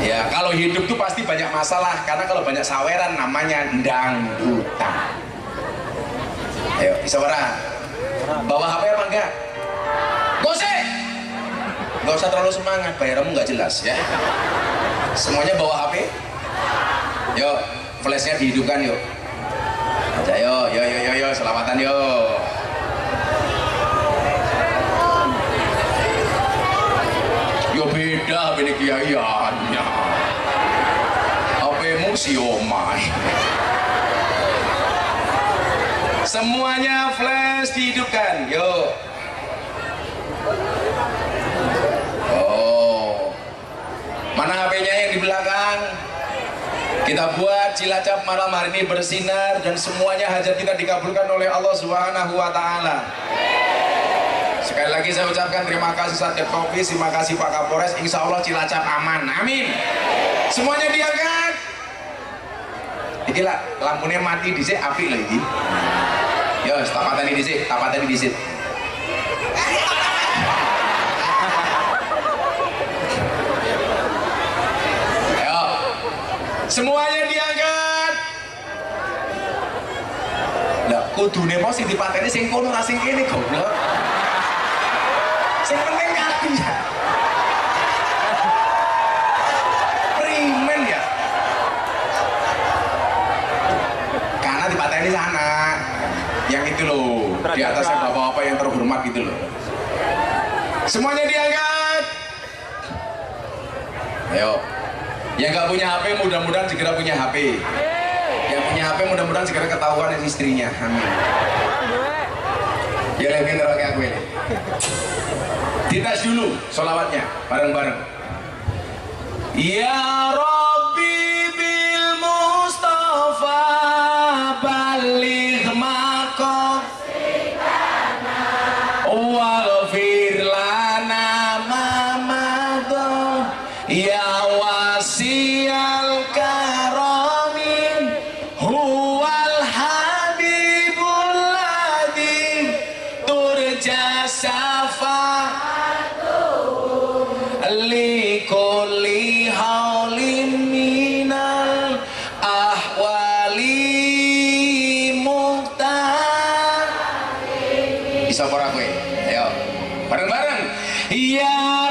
Speaker 1: Ya, kalau hidup tuh pasti banyak masalah, karena kalau banyak saweran namanya dangdutan. Ayo, bisa ora? Bawa HP apa enggak? Gosek! Gak usah terlalu semangat, bayaranmu nggak jelas ya. Semuanya bawa HP. Yuk, flashnya dihidupkan yuk. Aja yo, selamatan yo. Yo beda HP ini kiaiannya. HP-mu siomay. Semuanya flash dihidupkan, yuk. Mana HP-nya yang di belakang? Kita buat Cilacap malam hari ini bersinar dan semuanya hajat kita dikabulkan oleh Allah Subhanahu wa Ta'ala. Sekali lagi saya ucapkan terima kasih Satgas Covid, terima kasih Pak Kapolres. Insya Allah Cilacap aman, amin. Semuanya diangkat. Iki lah lampunya mati dhisik apik lho iki. Yo, tapatani dhisik. Semuanya diangkat. Lah kudune mau sing dipateni sing kono ra sing kene goblok. Sing penting kalian. Primen ya. Karena dipateni sana. Yang itu loh, di atasnya bapak-bapak yang terhormat gitu loh. Semuanya diangkat. Ayo. Yang nggak punya HP mudah-mudahan segera punya HP. Yang punya HP mudah-mudahan segera ketahuan istrinya. Amin. Ya lebih neraka aku ini. Dites dulu sholawatnya bareng-bareng. Ya Rabbi bil Mustafa baligh maqasidana waghfir lana ma madha ya Sial karamin huwal habibul ladhi turja safa'atuhu li kulli haulim minal ahwali muhtar. Bisa para gue ayo bareng-bareng ya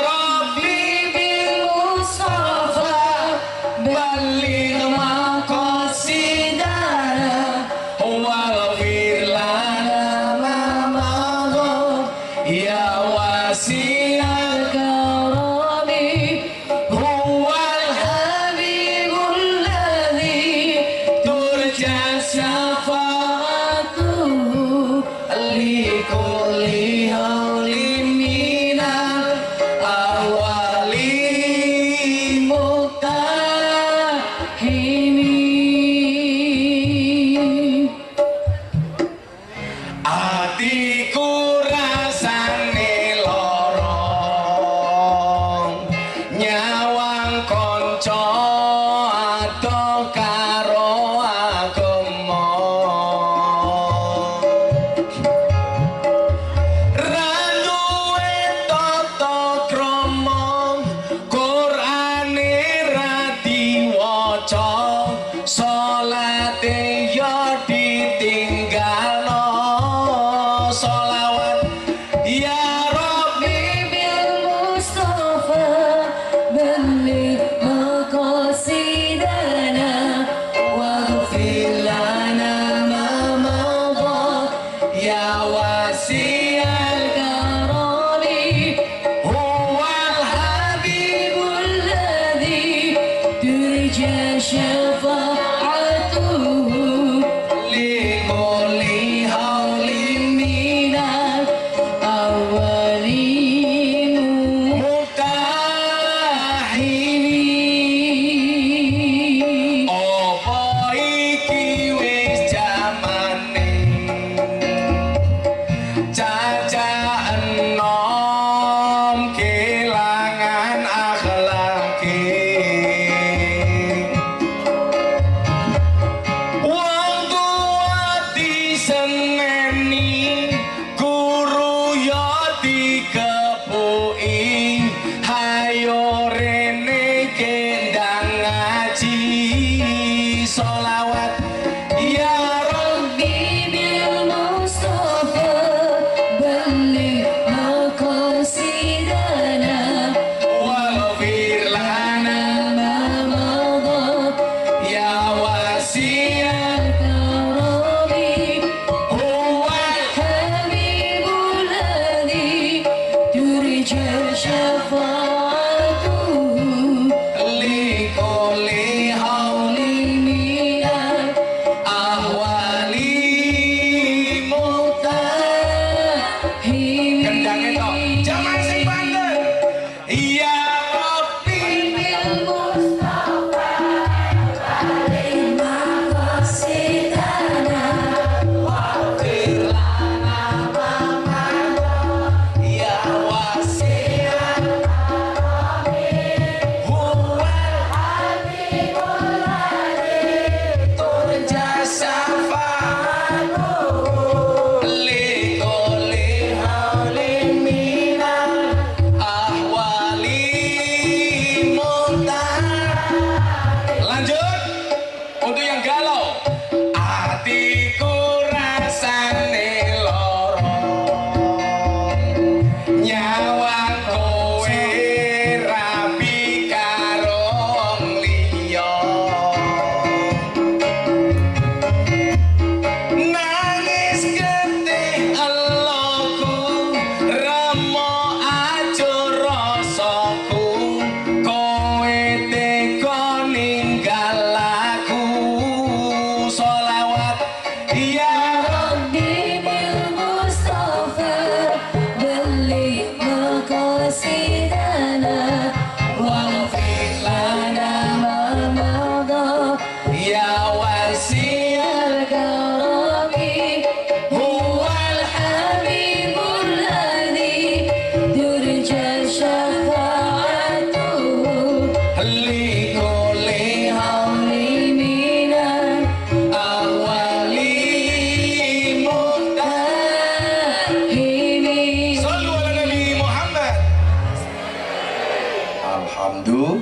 Speaker 1: Alhamdulillah.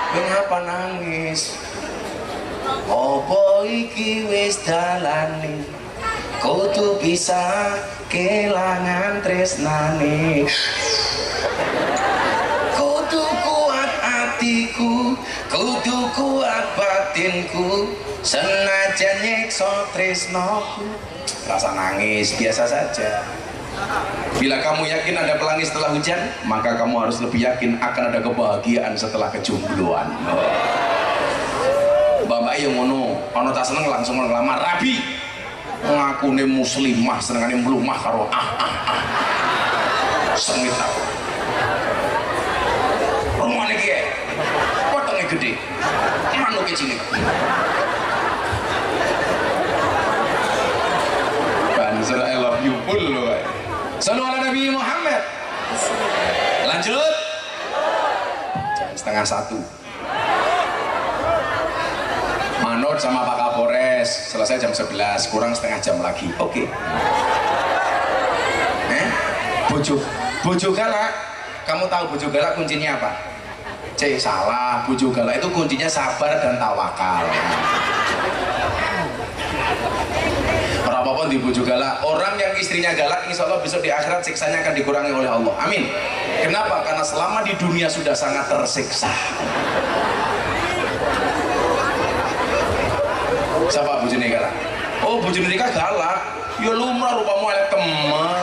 Speaker 1: Kenapa nangis? Apa iki wis dalane? Kudu bisa kelangan tresnane. Kudu kuat hatiku, kudu kuat batinku, senajan nyekso tresnoku. Rasa nangis biasa saja. Bila kamu yakin ada pelangi setelah hujan, maka kamu harus lebih yakin akan ada kebahagiaan setelah kejombloan. Bapak yang ngono, ono tak seneng langsung ngelamar rabi. Ngakune muslimah, senengane mlumah karo sengit aku. Rumane iki potongnya gede, manuke cilik. Banser I love you full loh. Sallu ala Nabi Muhammad. Lanjut. Jam 12:30. Manut sama Pak Kapolres selesai jam 11, kurang setengah jam lagi. Oke. Bojo galak. Kamu tahu bojo galak kuncinya apa? Salah. Bojo galak itu kuncinya sabar dan tawakal. Apapun di bojo galak, orang yang istrinya galak insya Allah besok di akhirat siksanya akan dikurangi oleh Allah. Amin. Kenapa? Karena selama di dunia sudah sangat tersiksa. Siapa bojone galak? Oh, bojone nikah galak. Ya lumrah rupamu elek teman.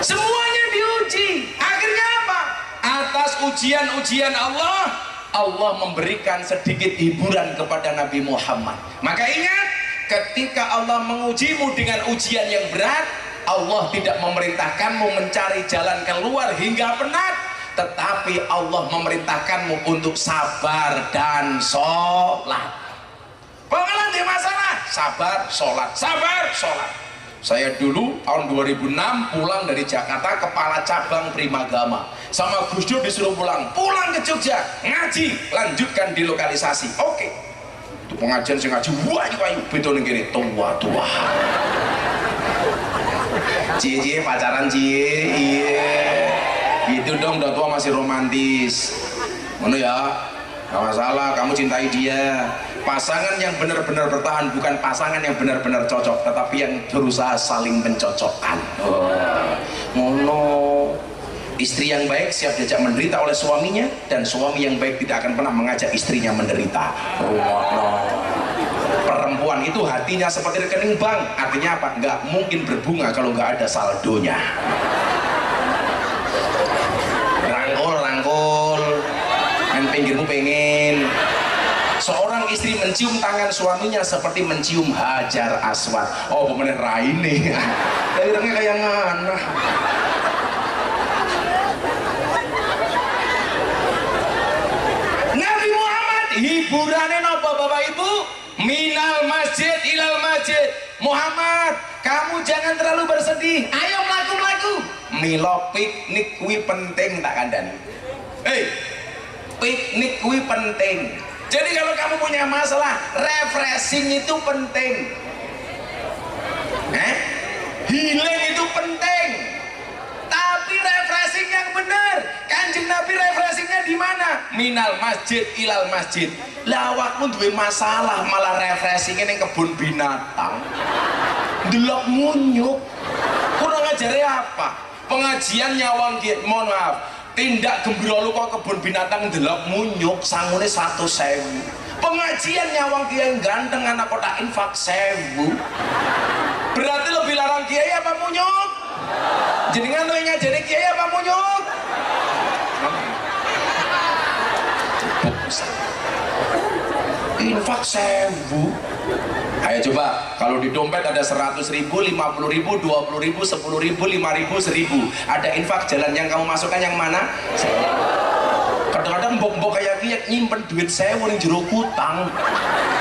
Speaker 1: Semuanya diuji. Akhirnya apa? Atas ujian-ujian Allah memberikan sedikit hiburan kepada Nabi Muhammad. Maka ingat, ketika Allah mengujimu dengan ujian yang berat, Allah tidak memerintahkanmu mencari jalan keluar hingga penat, tetapi Allah memerintahkanmu untuk sabar dan sholat. Bakalan di masalah, sabar, sholat, sabar, sholat. Saya dulu tahun 2006 pulang dari Jakarta, kepala cabang Primagama, sama Gus Dur disuruh pulang ke Jogja, ngaji, lanjutkan di lokalisasi. Oke. Itu pengajian saya ngaji, wayu betul nih tua. Cie pacaran cie, iya. Gitu dong, udah tua masih romantis. Mana ya? Gak masalah, kamu cintai dia. Pasangan yang benar-benar bertahan bukan pasangan yang benar-benar cocok, tetapi yang berusaha saling mencocokkan. Ngono. Istri yang baik siap diajak menderita oleh suaminya, dan suami yang baik tidak akan pernah mengajak istrinya menderita. Perempuan itu hatinya seperti rekening bank. Artinya apa? Nggak mungkin berbunga kalau nggak ada saldonya. Rangkul, kan pinggirmu pengen. Seorang istri mencium tangan suaminya seperti mencium Hajar Aswad. Oh, pemenang raine. Daerahnya kayak ngana. Nabi Muhammad hiburannya napa Bapak Ibu? Minal masjid ilal masjid. Muhammad, kamu jangan terlalu bersedih. Ayo melaku. Milo piknik kuwi penting tak kandani. Piknik kuwi penting. Jadi kalau kamu punya masalah, refreshing itu penting. Healing itu penting. Tapi refreshing yang benar. Kanjeng Nabi refreshingnya di mana? Minal masjid ilal masjid. Lawakmu duwe masalah malah refreshingnya ning kebun binatang. Delok munyuk. Kurang ajarnya apa? Pengajian nyawang mohon maaf. Tindak gembira lu kok kebun binatang delok munyuk sangune 100.000. Pengajian nyawang kiai ganteng anak kota infak 1.000. Berarti lebih larang kiai apa munyuk? Jenengan lu ngajari kiai apa munyuk? Infak 1.000. Ayo coba, kalau di dompet ada 100.000, 50.000, 20.000, 10.000, 5.000, 1.000. Ada infak jalan yang kamu masukkan yang mana? Kadang-kadang mbok-mbok kayak kiai nyimpen duit 1.000 ning jero kutang.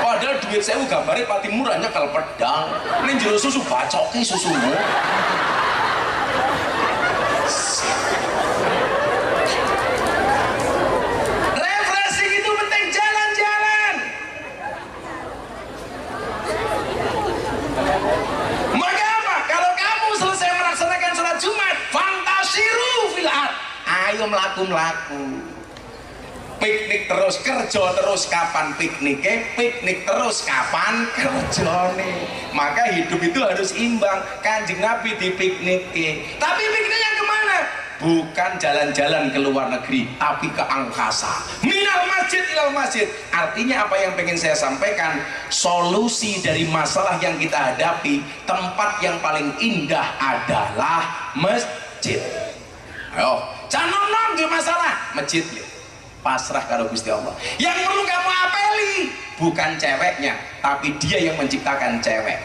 Speaker 1: Padahal duit 1.000 gambare pati murahnya kalau pedang. Ning jero susu bacoki susumu. ayo melaku-melaku. Piknik terus, kerja terus, kapan pikniknya? Piknik terus, kapan kerjane? Maka hidup itu harus imbang. Kanjeng Nabi dipikniki, tapi pikniknya kemana? Bukan jalan-jalan ke luar negeri, tapi ke angkasa. Minal masjid ilal masjid. Artinya apa yang pengen saya sampaikan, solusi dari masalah yang kita hadapi, tempat yang paling indah adalah masjid. Ayo, jangan di masalah masjid ya. Pasrah kalau Gusti Allah. Yang perlu kamu apeli bukan ceweknya, tapi dia yang menciptakan cewek.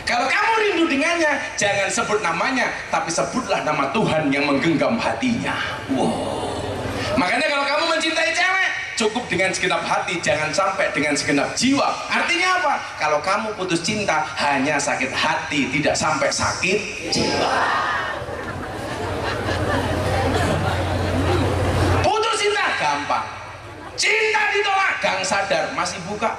Speaker 1: Kalau kamu rindu dengannya, jangan sebut namanya, tapi sebutlah nama Tuhan yang menggenggam hatinya. Wow. Makanya kalau kamu mencintai cewek, cukup dengan segenap hati, jangan sampai dengan segenap jiwa. Artinya apa? Kalau kamu putus cinta, hanya sakit hati, tidak sampai sakit jiwa. Gampang. Cinta ditolak, gang sadar masih buka.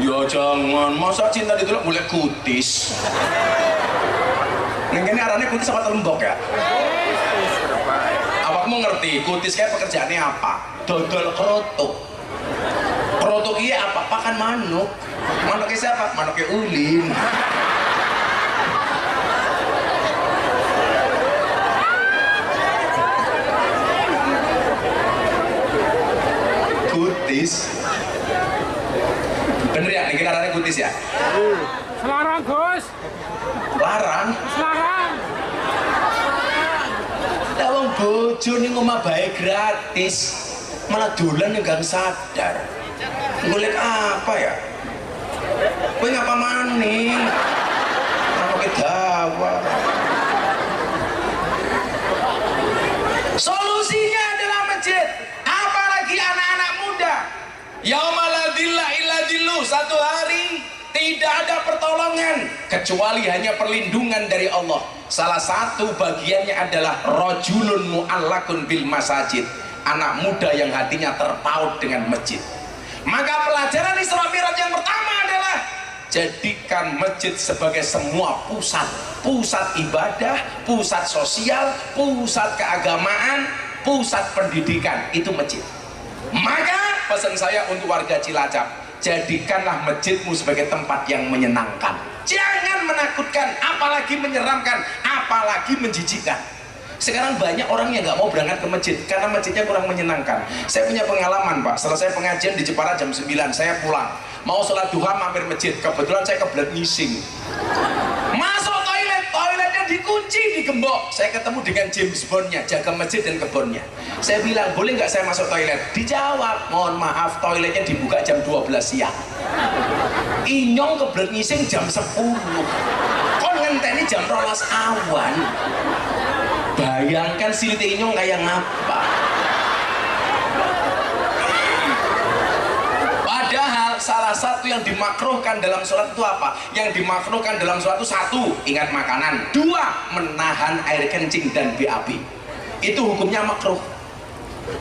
Speaker 1: Ya jangan, masa cinta ditolak boleh kutis. Ini arahnya kutis apa telembok ya? Awakmu ngerti kutis kayak pekerjaannya apa? Dodol kerotok. Kerotok iya apa? Pakan manuk. Manuknya siapa? Manuknya ulin. Kutis. Bener ya, ini arahnya kutis ya?
Speaker 4: Selarang Gus.
Speaker 1: Larang?
Speaker 4: Selarang.
Speaker 1: Lah wong bojo ning omah bae gratis. Malah dolan yang gak sadar. Golek apa ya? Kowe ngapa maning? Apa kedawa? Solusinya adalah masjid. Apalagi anak-anak muda. Yaumaladillah illa dillu, satu hari tidak ada pertolongan kecuali hanya perlindungan dari Allah. Salah satu bagiannya adalah rajulun mu'allakun bil masajid, anak muda yang hatinya terpaut dengan masjid. Maka pelajaran Isra Mi'raj yang pertama adalah jadikan masjid sebagai semua pusat ibadah, pusat sosial, pusat keagamaan, pusat pendidikan, itu masjid. Maka pesan saya untuk warga Cilacap, jadikanlah masjidmu sebagai tempat yang menyenangkan, jangan menakutkan, apalagi menyeramkan, apalagi menjijikkan. Sekarang banyak orang yang nggak mau berangkat ke masjid karena masjidnya kurang menyenangkan. Saya punya pengalaman Pak, selesai pengajian di Jepara jam 9, saya pulang mau sholat duha mampir masjid, kebetulan saya kebelet ngising, masuk toiletnya dikunci, digembok. Saya ketemu dengan James Bond-nya, jaga masjid dan kebunnya. Saya bilang, boleh nggak saya masuk toilet? Dijawab, mohon maaf, toiletnya dibuka jam 12 siang. Inyong kebelet ngising jam 10. Kon ngenteni jam 12 awan. Bayangkan silit inyong kayak ngapa. Padahal salah satu yang dimakruhkan dalam sholat itu apa? Yang dimakruhkan dalam sholat itu satu, ingat makanan. Dua, menahan air kencing dan BAB. Itu hukumnya makruh.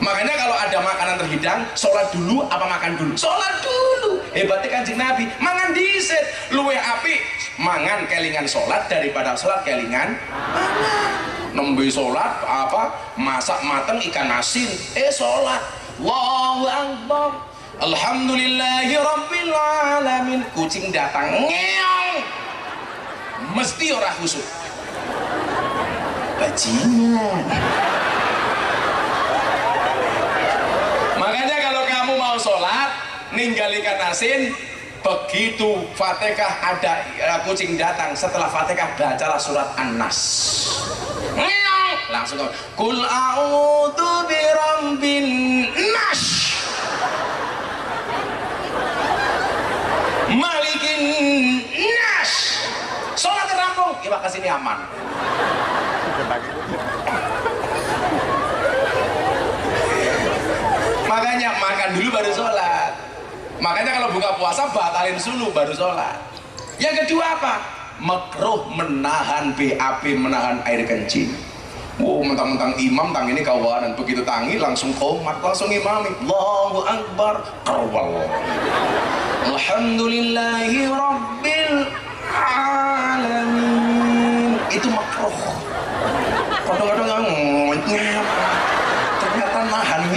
Speaker 1: Makanya kalau ada makanan terhidang, sholat dulu apa makan dulu? Sholat dulu. Hebatnya Kanjeng Nabi, mangan disit. Luwe api, mangan kelingan sholat daripada sholat kelingan mangan. Nembe sholat apa? Masak mateng ikan asin. Sholat. Allahu Akbar. Alhamdulillahi Rabbil Alamin. Kucing datang ngeong, mesti ora khusuk. Bajingan. Makanya kalau kamu mau sholat, ninggal ikan asin, begitu Fatihah ada kucing datang, setelah Fatihah bacalah surat An-Nas. Ngeong, langsung kul a'udzu birabbin nas, malikin nas. Sholat rampung, ya kasih ini aman. Makanya makan dulu baru sholat. Makanya kalau buka puasa batalin dulu baru sholat. Yang kedua apa? Makruh menahan BAB, menahan air kencing. Wow, mentang-mentang imam tang ini kawanan, begitu tangi langsung komat, langsung imami. Allahu Akbar, kawal. Alhamdulillahi Rabbil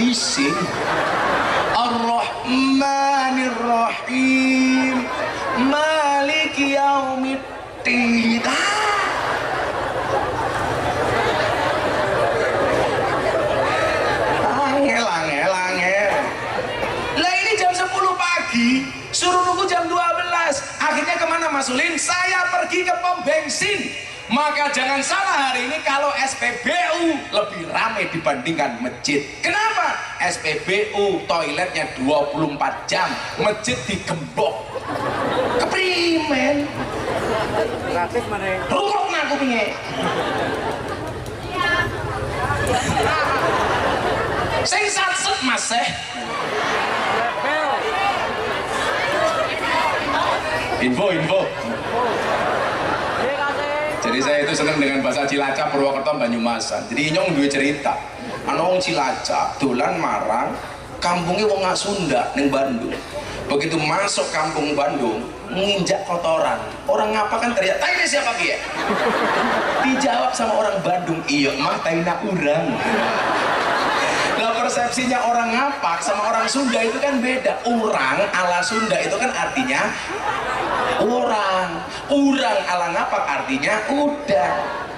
Speaker 1: isin. Ar-Rahmanir Rahim, Maliki Yaumiddin. Angel. Lah ini jam 10 pagi, suruh nunggu jam 12. Akhirnya kemana Mas Ulin? Saya pergi ke pom bensin. Maka jangan salah hari ini kalau SPBU lebih ramai dibandingkan masjid. Kenapa? SPBU toiletnya 24 jam, masjid digembok. Keprimen.
Speaker 4: Gratis mana?
Speaker 1: Rungok aku pinge. Sing satset Mas Info. Jadi saya itu seneng dengan bahasa Cilacap, Purwokerto, Banyumasan. Jadi nyong duwe cerita. Ana wong Cilacap dolan marang kampungnya wong Sunda ning Bandung. Begitu masuk kampung Bandung, nginjak kotoran. Orang ngapa kan teriak, "Taina siapa ki ya?" Dijawab sama orang Bandung, "Iya mah taina urang." Nah, persepsinya orang ngapak sama orang Sunda itu kan beda. Urang ala Sunda itu kan artinya orang. Urang ala ngapak artinya udah.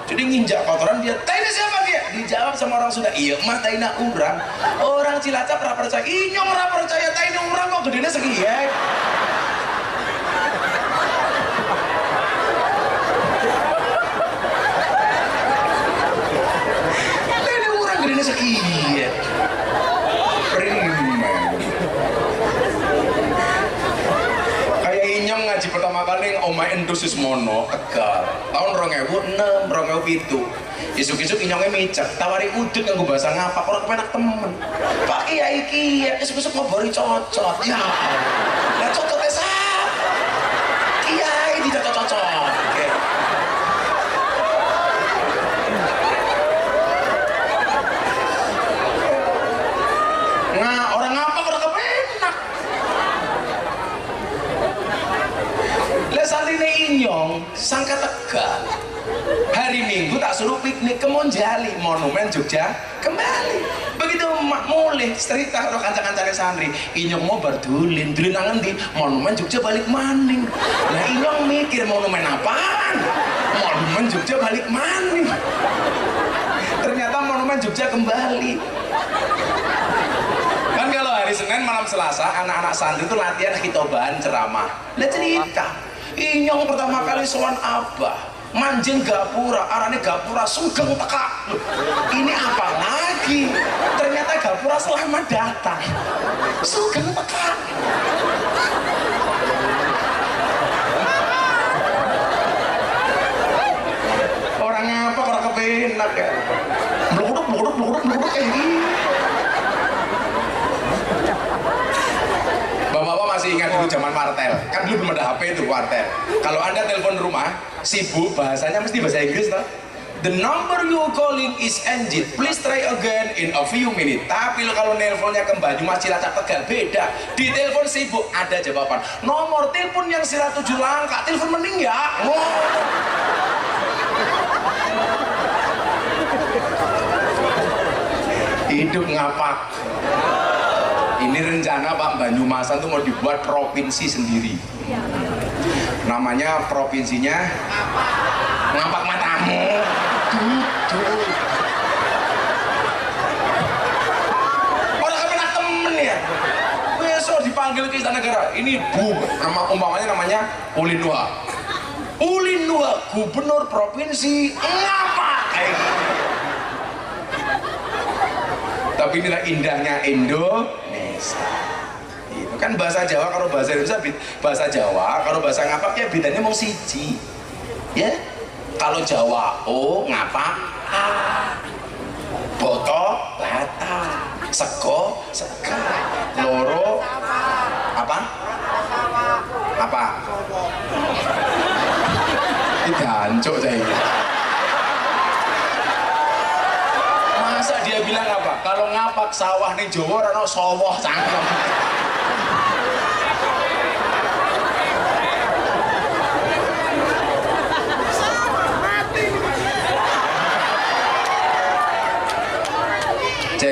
Speaker 1: Jadi nginjak kotoran dia, "Taina siapa dia?" Dijawab sama orang Sunda, "Iya mah taina urang." Orang Cilacap ora percaya, "Inyong ora percaya taina urang kok gedene sekiye." Taina urang gedene sekiye. Kayak inyong ngaji pertama kali Oma Endusus Mono Tegal tahun 2006, 2007. Isuk-isuk inyongnya micek tawari udut nganggo bahasa ngapak orang kepenak temen. Pak Kiai Kiai isuk-isuk ngobori cocot. Ya lah cocotnya sah Kiai tidak cocok. Oke. Nah, orang ngapak orang kepenak. Lah santine inyong sangka Tegal. Hari Minggu tak suruh piknik ke Monjali, Monumen Jogja kembali. Begitu mulai cerita karo kanca-kancane santri, inyong mau berdulin nang endi? Monumen Jogja balik maning. Nah inyong mikir monumen apaan? Monumen Jogja balik maning. Ternyata Monumen Jogja kembali. Kan kalau hari Senin malam Selasa anak-anak santri itu latihan khitobahan ceramah. Lah cerita, inyong pertama kali sowan Abah manjing gapura, arane gapura sugeng teka. Ini apa lagi? Ternyata gapura selamat datang. Sugeng teka. Orang apa orang kepenak ya? Bluduk kayak gini. Bapak-bapak masih ingat dulu zaman wartel, kan dulu belum ada HP itu wartel. Kalau Anda telepon rumah, sibuk bahasanya mesti bahasa Inggris toh. The number you calling is engine. Please try again in a few minutes. Tapi kalau nelponnya ke Banyumas Cilacap Tegal beda. Di telepon sibuk ada jawaban. Nomor telepon yang 107 langkah. Telepon mending ya. Hidup ngapak. Ini rencana Pak Banyumasan tuh mau dibuat provinsi sendiri. Namanya provinsinya Ngapak Matamu. Orang kepenak temen ya. Besok dipanggil ke Istana Negara. Ini nama umpamanya namanya Ulin Nuha. Ulin Nuha, Gubernur Provinsi Ngapak. Tapi inilah indahnya Indonesia. Itu kan bahasa Jawa kalau bahasa Indonesia, bahasa Jawa kalau bahasa ngapak ya bedanya mau siji. Ya. Kalau Jawa ngapak a. Boto lata. Sego sega. Loro apa? Apa? Ini gancuk saya. Masa dia bilang apa? Kalau ngapak sawah nih Jawa rano sawah cangkem.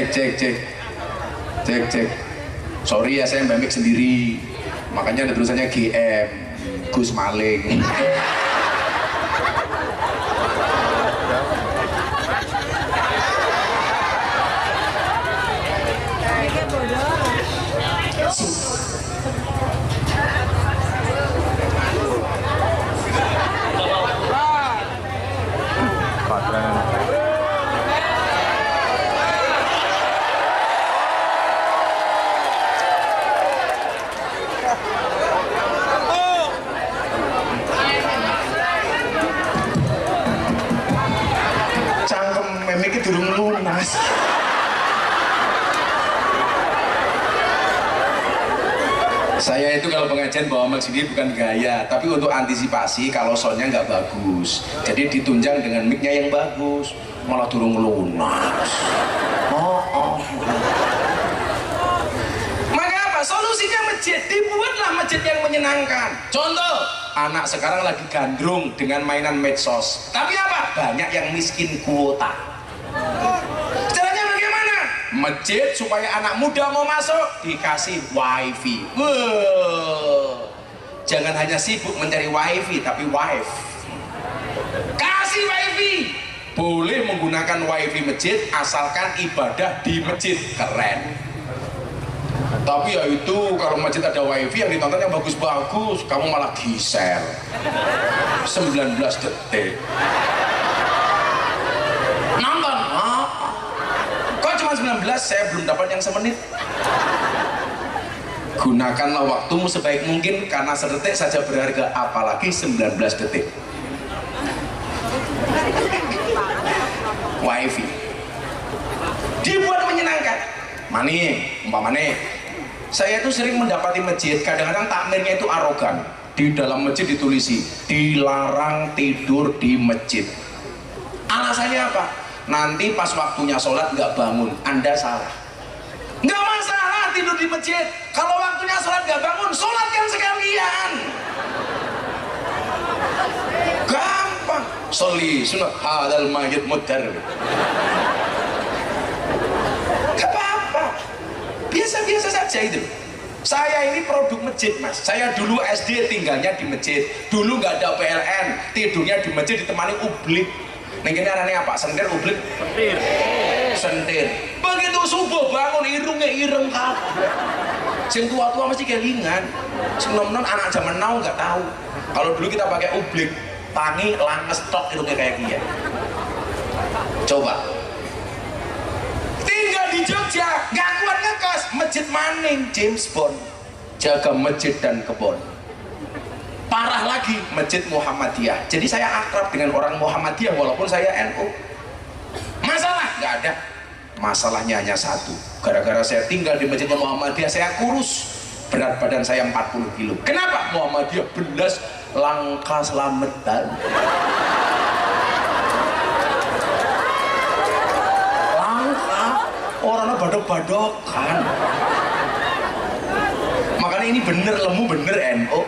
Speaker 1: Cek. Cek. Sorry ya, saya mbak Mik sendiri. Makanya ada tulisannya GM, Gus Maling. Cangkem memiknya durung lunas. Saya itu kalau pengajian bawa mic sendiri bukan gaya, tapi untuk antisipasi kalau soundnya nggak bagus. Jadi ditunjang dengan mic-nya yang bagus, malah durung lunas. Maka apa? Solusinya masjid, dibuatlah masjid yang menyenangkan. Contoh, anak sekarang lagi gandrung dengan mainan medsos. Tapi apa? Banyak yang miskin kuota. Caranya bagaimana? Masjid supaya anak muda mau masuk dikasih wifi. Jangan hanya sibuk mencari wifi, tapi wife. Kasih wifi. Boleh menggunakan wifi masjid asalkan ibadah di masjid. Keren. Tapi ya itu kalau masjid ada wifi yang ditonton yang bagus-bagus, kamu malah gisel 19 detik nonton. Kok cuma 19? Saya belum dapat yang semenit. Gunakanlah waktumu sebaik mungkin karena sedetik saja berharga, apalagi 19 detik. Wifi dibuat menyenangkan. Mani, umpamane saya itu sering mendapati masjid, kadang-kadang takmirnya itu arogan. Di dalam masjid ditulisi, dilarang tidur di masjid. Alasannya apa? Nanti pas waktunya sholat nggak bangun, Anda salah. Nggak masalah tidur di masjid. Kalau waktunya sholat nggak bangun, sholatkan sekalian. Gampang. Sholli sunat hadal mayit mudar. Gak apa-apa. Biasa-biasa saja itu. Saya ini produk masjid, Mas. Saya dulu SD tinggalnya di masjid. Dulu nggak ada PLN, tidurnya di masjid ditemani ublik. Nih gini anaknya apa? Sentir ublik? Sentir. Begitu subuh bangun irungnya ireng kabeh. Sing tua-tua mesti kelingan. Sing nom-nom anak zaman now nggak tahu. Kalau dulu kita pakai ublik, tangi langes tok irungnya kayak gini. Coba. Tinggal di Jogja, nggak kuat ngekos, masjid maning James Bond, jaga masjid dan kebon. Parah lagi masjid Muhammadiyah. Jadi saya akrab dengan orang Muhammadiyah walaupun saya NU. Masalah nggak ada. Masalahnya hanya satu. Gara-gara saya tinggal di masjidnya Muhammadiyah, saya kurus. Berat badan saya 40 kilo. Kenapa? Muhammadiyah belas langkah selamatan. Orangnya badok-badokan. Makanya ini bener lemu, bener NU.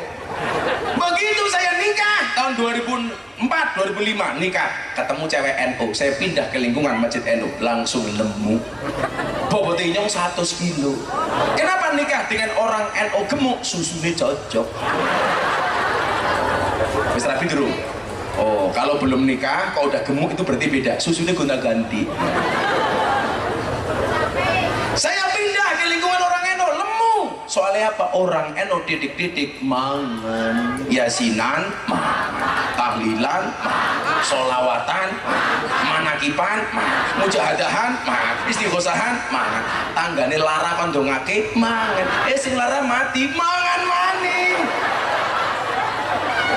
Speaker 1: Begitu saya nikah tahun 2004, 2005 nikah, ketemu cewek NU, saya pindah ke lingkungan masjid NU, langsung lemu. Bobotnya 100 kilo. Kenapa nikah dengan orang NU gemuk? Susunya cocok. Wis rapi dulu. Oh, kalau belum nikah, kalau udah gemuk itu berarti beda. Susunya gonta-ganti. Saya pindah ke lingkungan orang NU, lemu. Soalnya apa? Orang NU titik-titik mangan, yasinan, mangan, tahlilan, mangan, solawatan, manakipan, mangan, mujahadahan, mangan, istighosahan, mangan, tanggane lara kondongake, mangan, sing lara mati, mangan maning.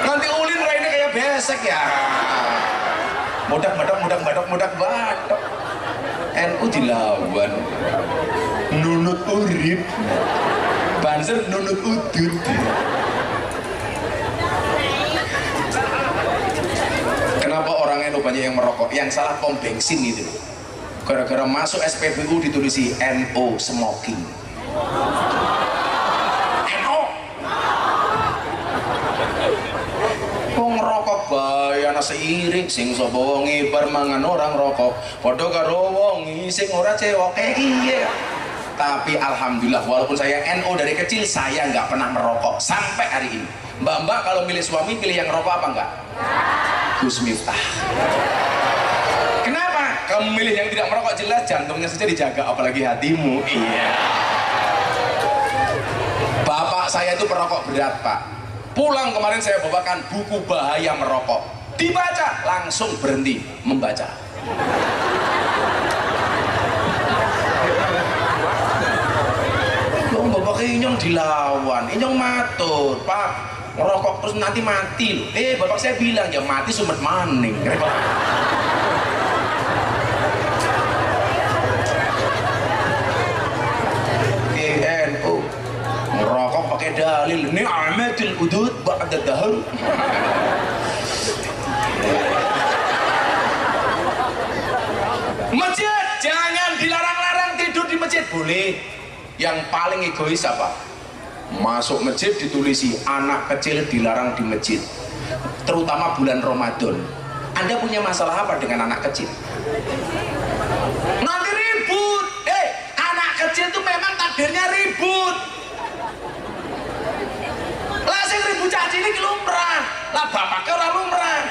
Speaker 1: Nanti ulin raine kayak besek ya. Mudak-mudak. NU dilawan. Nunut urip. Banser nunut udut. Kenapa orang NU banyak yang merokok? Yang salah pom bensin itu. Gara-gara masuk SPBU ditulisi NO smoking. NO. Wong rokok bae ana seiring sing sapa wong ngibar mangan orang rokok. Padha karo wong sing ora cewoke iye. Tapi alhamdulillah, walaupun saya NO dari kecil, saya nggak pernah merokok sampai hari ini. Mbak-mbak kalau milih suami, pilih yang rokok apa enggak? Gus Miftah. Kenapa? Kamu milih yang tidak merokok, jelas jantungnya saja dijaga, apalagi hatimu. Iya. Bapak saya itu perokok berat, Pak. Pulang kemarin saya bawakan buku bahaya merokok. Dibaca, langsung berhenti membaca. Bapak inyong dilawan, inyong matur, Pak, ngerokok terus nanti mati loh. Bapak saya bilang, ya mati sumet maning. NU ngerokok pakai dalil ni'matul udud ba'da dahar. Masjid jangan dilarang-larang tidur di masjid, boleh. Yang paling egois apa? Masuk masjid ditulisi anak kecil dilarang di masjid, terutama bulan Ramadan. Anda punya masalah apa dengan anak kecil? Nanti ribut. Anak kecil itu memang takdirnya ribut. Lah sing ribut caci ini lumrah, lah bapaknya orang lumrah.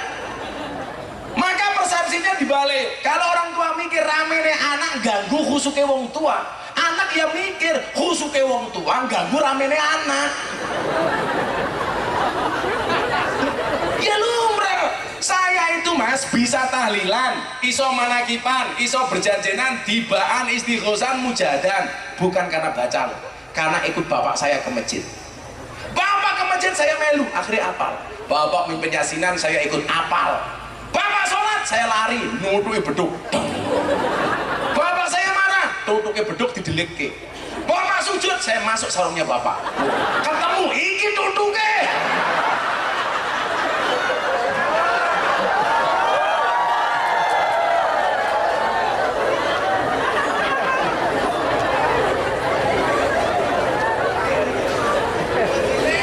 Speaker 1: Maka persepsinya dibalik. Kalau orang tua mikir rame nih anak ganggu khusuke wong tua, anak ya mikir khusuke wong tua ganggu rame nih anak. Ya lumrah. Saya itu mas bisa tahlilan, iso manakipan, iso berjanjenan, tibaan, istighosan, mujadan, bukan karena baca, karena ikut bapak saya ke masjid. Bapak ke masjid saya melu, akhirnya apal. Bapak mimpin yasinan, saya ikut apal. Bapak sholat, saya lari, nutuki beduk. Bapak saya marah, tutuki beduk didelikke. Bapak sujud, saya masuk sarungnya bapak. Ketemu, iki tutuke.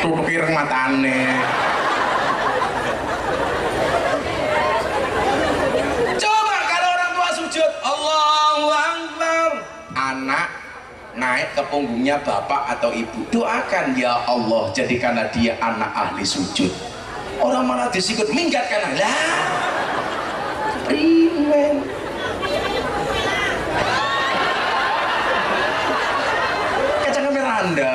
Speaker 1: Tutuki matane. Naik ke punggungnya bapak atau ibu, doakan ya Allah jadikanlah dia anak ahli sujud. Orang malah disikut minggat kanan lah. Primen. Kacang meranda.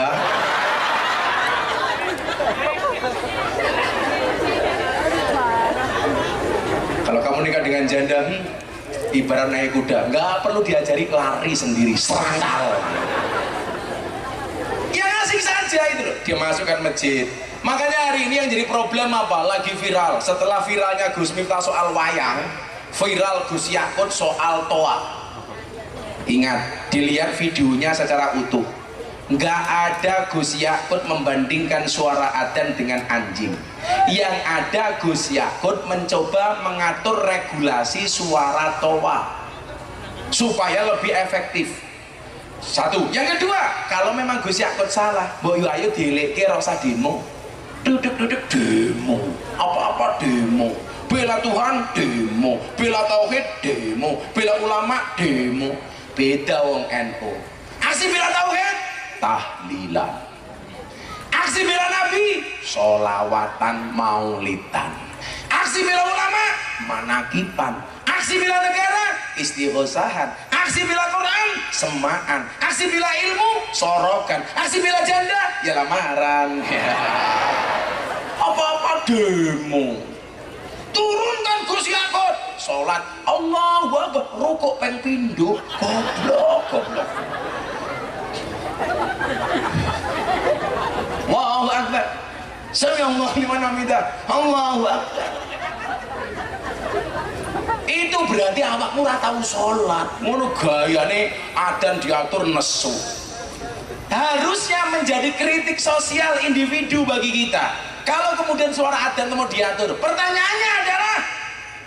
Speaker 1: Kalau kamu nikah dengan janda, ibarat naik kuda, nggak perlu diajari lari sendiri, serangkal. Ya asik saja itu loh. Dia masukkan masjid. Makanya hari ini yang jadi problem apa? Lagi viral. Setelah viralnya Gus Miftah soal wayang, viral Gus Yakut soal toa. Ingat, dilihat videonya secara utuh. Nggak ada Gus Yakut membandingkan suara adzan dengan anjing. Yang ada Gus Yakut mencoba mengatur regulasi suara toa supaya lebih efektif. Satu. Yang kedua, kalau memang Gus Yakut salah, boyo ayo dileke rasa demo. Duduk-duduk demo. Apa-apa demo. Bela Tuhan demo, bela tauhid demo, bela ulama demo. Beda wong NU. Aksi bela tauhid tahlilan. Aksi bela Nabi, sholawatan maulidan. Aksi bela ulama, manakipan. Aksi bela negara, istighosahan. Aksi bela Quran, semaan. Aksi bela ilmu, sorokan. Aksi bela janda, ya lamaran. Apa-apa demo. Turunkan Gus Yakut, sholat Allahu Akbar, rukuk peng pindho, goblok. Allahu Akbar. Sami'allahu liman hamidah. Allahu Akbar. Itu berarti awakmu ora tau salat. Ngono gayane adzan diatur nesu. Harusnya menjadi kritik sosial individu bagi kita. Kalau kemudian suara adzan mau diatur, pertanyaannya adalah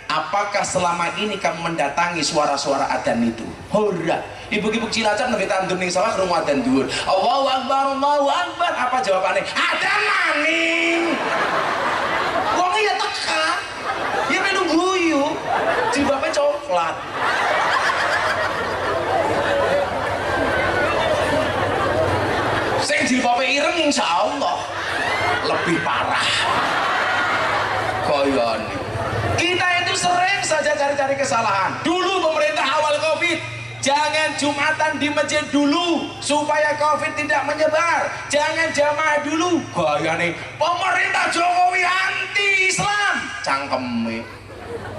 Speaker 1: apakah selama ini kamu mendatangi suara-suara adzan itu? Ora. Ibu-ibu Cilacap nembe tandur ning sawah krungu adzan dhuwur. Allahu Akbar, Allahu Akbar. Apa jawabannya? Adzan maning. Wong ya teka. Ya melu guyu. Jilbabe coklat. Koyon. Kita itu sering saja cari-cari kesalahan. Dulu pemerintah awal Covid, jangan Jumatan di masjid dulu supaya Covid tidak menyebar. Jangan jamaah dulu. Gayane pemerintah Jokowi anti Islam. Cangkeme.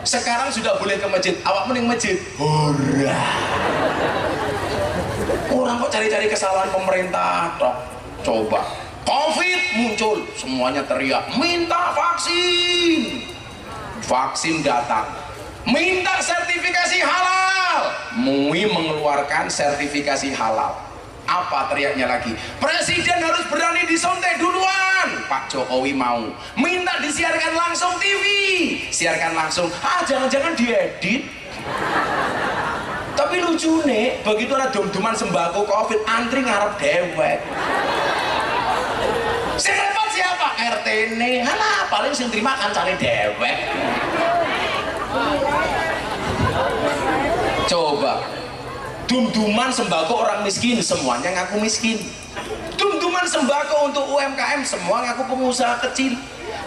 Speaker 1: Sekarang sudah boleh ke masjid. Awak mending masjid. Hurrah. Orang kok cari-cari kesalahan pemerintah toh. Coba Covid muncul, semuanya teriak minta vaksin. Vaksin datang, minta sertifikasi halal. MUI mengeluarkan sertifikasi halal. Apa teriaknya lagi? Presiden harus berani disuntik duluan. Pak Jokowi mau minta disiarkan langsung TV. Siarkan langsung. Jangan-jangan diedit. Tapi lucu nih, begitu ada dum-duman sembako Covid, antri ngarep dewek. Sing repot siapa? RT nih. Halah, paling sing terima kancane dewek. Coba dum-duman sembako orang miskin, semuanya ngaku miskin. Dum-duman sembako untuk UMKM, semua ngaku pengusaha kecil.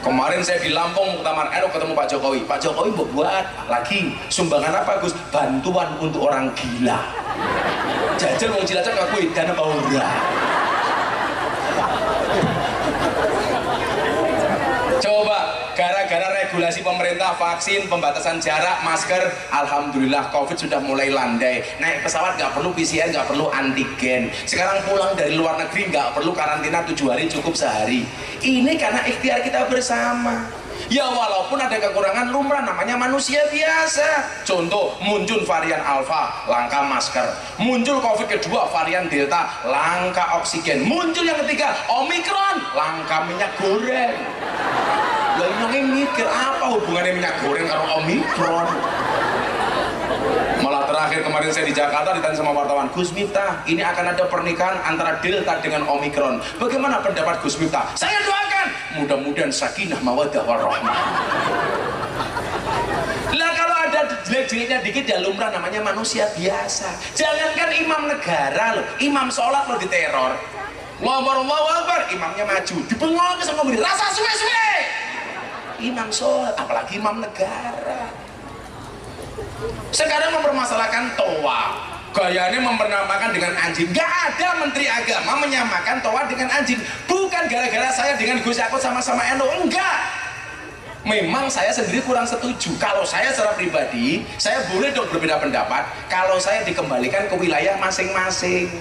Speaker 1: Kemarin saya di Lampung Muktamar NU ketemu Pak Jokowi. Pak Jokowi buat lagi sumbangan apa Gus? Bantuan untuk orang gila. Jajal mau Cilacap ngakui dana baura. Coba gara-gara regulasi pemerintah, vaksin, pembatasan jarak, masker, alhamdulillah Covid sudah mulai landai. Naik pesawat nggak perlu PCR, nggak perlu antigen. Sekarang pulang dari luar negeri nggak perlu karantina 7 hari, cukup sehari. Ini karena ikhtiar kita bersama. Ya walaupun ada kekurangan lumrah, namanya manusia biasa. Contoh, muncul varian Alpha, langka masker. Muncul Covid kedua, varian Delta, langka oksigen. Muncul yang ketiga, Omikron, langka minyak goreng. Lah ini mikir apa hubungannya minyak goreng karo Omikron? Malah terakhir kemarin saya di Jakarta ditanya sama wartawan, Gus Miftah, ini akan ada pernikahan antara Delta dengan Omikron. Bagaimana pendapat Gus Miftah? Saya doakan mudah-mudahan sakinah mawaddah warahmah. Lah kalau ada jelek-jeleknya dikit ya lumrah, namanya manusia biasa. Jangankan imam negara loh, imam sholat lo diteror. Allahu Akbar, imamnya maju, dibengok ke sama rasa suwe-suwe. Imam sholat, apalagi imam negara. Sekarang mempermasalahkan toa, gayanya mempernampakan dengan anjing. Gak ada menteri agama menyamakan toa dengan anjing. Bukan gara-gara saya dengan Gus Yakut sama-sama NU, enggak. Memang saya sendiri kurang setuju. Kalau saya secara pribadi, saya boleh dong berbeda pendapat kalau saya dikembalikan ke wilayah masing-masing.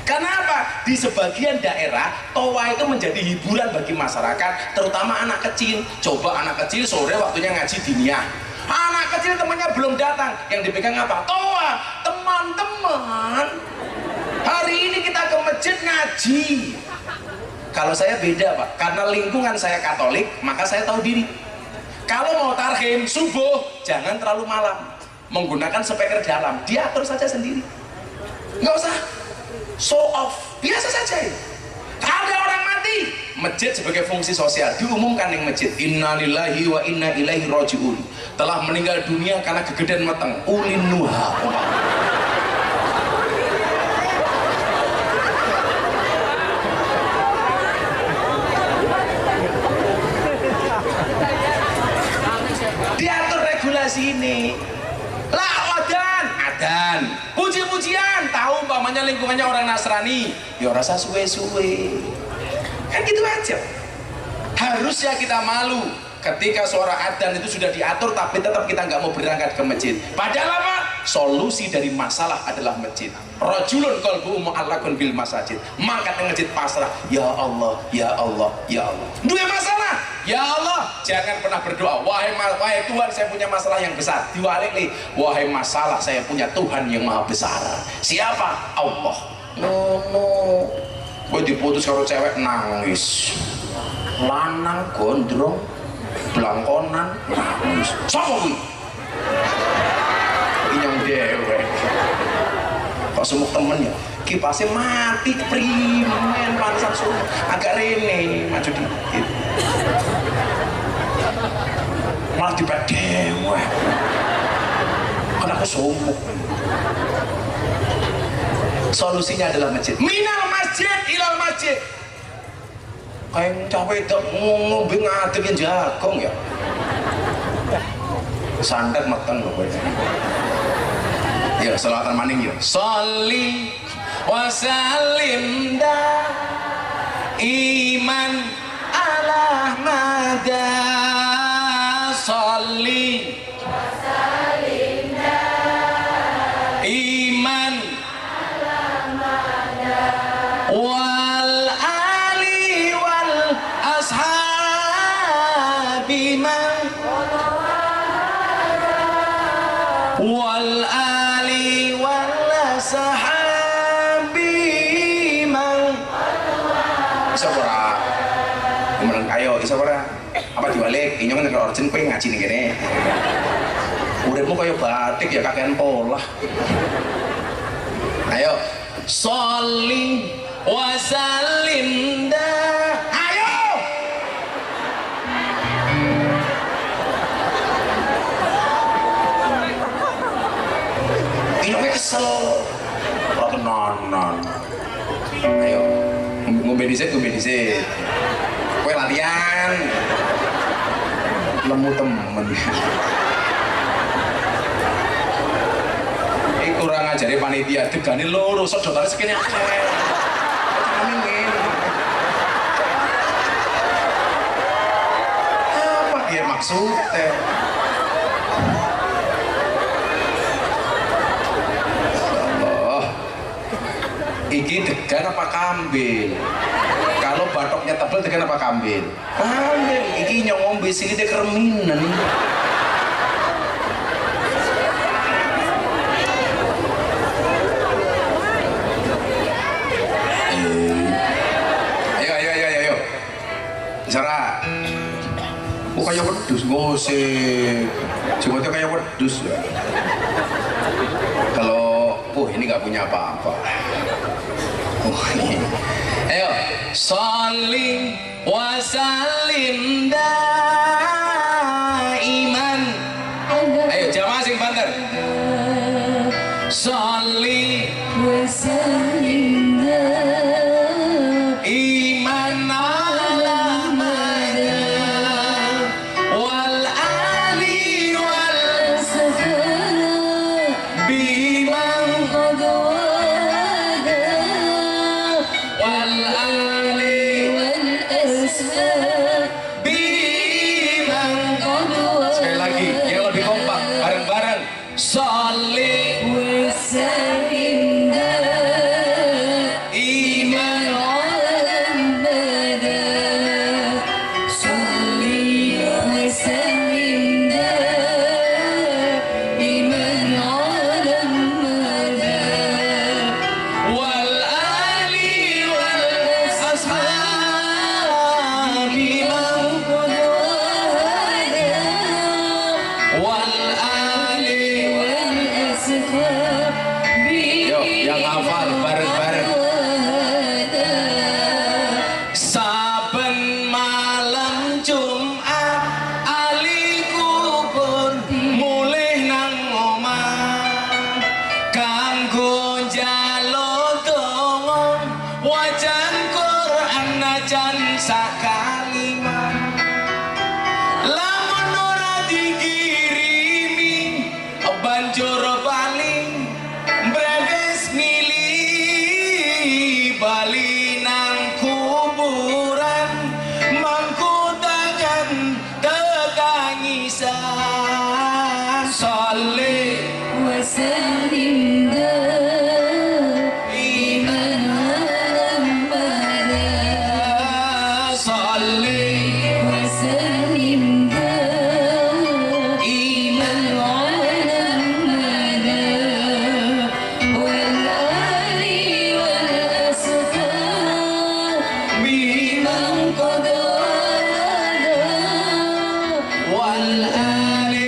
Speaker 1: Karena apa? Di sebagian daerah toa itu menjadi hiburan bagi masyarakat, terutama anak kecil. Coba anak kecil sore waktunya ngaji diniyah, anak kecil temannya belum datang, yang dipegang apa? Toa. Teman-teman, hari ini kita ke masjid ngaji. Kalau saya beda Pak, karena lingkungan saya Katolik, maka saya tahu diri. Kalau mau tarhim subuh, jangan terlalu malam, menggunakan speaker dalam, diatur saja sendiri, nggak usah show off, biasa saja. Ada orang mati, masjid sebagai fungsi sosial diumumkan yang masjid, innalillahi wa inna ilaihi roji'un, telah meninggal dunia karena kegedean mateng, ulin nuha. Diatur regulasi ini. Lah adan, puji-pujian, tahu umpamanya lingkungannya orang Nasrani, ya rasa suwe-suwe, kan gitu aja. Harusnya kita malu ketika suara adzan itu sudah diatur tapi tetap kita nggak mau berangkat ke masjid. Padahal apa? Solusi dari masalah adalah masjid. Rajulun qalbuhu mu'allaqun bil masajid. Maka ke masjid pasrah, ya Allah, ya Allah, ya Allah. Dua masalah, ya Allah, jangan pernah berdoa wahai Tuhan saya punya masalah yang besar. Diwalik nih, wahai masalah saya punya Tuhan yang maha besar. Siapa? Allah. No. Gue diputus kalau cewek nangis, lanang gondrong belangkonan nangis. Sopo kuwi? Inyong dewek. Kok semuk temen ya? Kipasnya mati primen pansan semua. Agak rene maju dikit. Malah dibet dewek. Kenapa semuk? Solusinya adalah masjid. Minal masjid ilal masjid. Kayak cawe itu ngombe ngadepin jagong ya. Santet meteng lho kowe. Ya selawatan maning ya. Sholli wa sallim da iman ala mada. Sholli wa sallim da iman ala mada wal ali wal ashabi man wal ali wal sahabi man. Bisa ora? Kemudian ayo bisa ora? Apa dibalik? Ini kan kalau urgent pengen ngaji nih gini. Uripmu kaya batik ya kakean pola. Ayo sholli wa sallim da. Ayo. Ini kesel. Ora tenanan. Ayo ngombe dhisik. Kowe latihan. Lemu temen. Ini kurang ngajari panitia degane loro sedotane sekene akeh. Apa dia maksudnya? Allah. Iki degan apa kambil? Kalau batoknya tebel degan apa kambil? Kambil. Iki nyong ngombe sini dia kereminan. Ayo. Bicara. Oh kayak wedus gosip. Cuma kayak wedus ya. Kalau ini nggak punya apa-apa. Ayo, sholli wa sallim daiman. Ayo jamaah sing banter. Sholli
Speaker 3: wa sallim
Speaker 1: iman ala mada wal ali wal biman wal ali biman. Sekali lagi yang lebih kompak bareng-bareng. Sholli
Speaker 3: wa sallim
Speaker 1: iman wal ali wal ashabi wal ali. Yuk yang hafal bareng-bareng. Saben malam Jumat ali kubur mulih nang omah kanggo njaluk donga wajan Quran najan sakalimah. Lamun ora dikirimi banjur bali mbreges mili bali nang kuburan mangku tangan kekangisan. Sholli
Speaker 3: wa sallim
Speaker 1: iman sholli
Speaker 3: wa sallim
Speaker 1: iman biman wal ali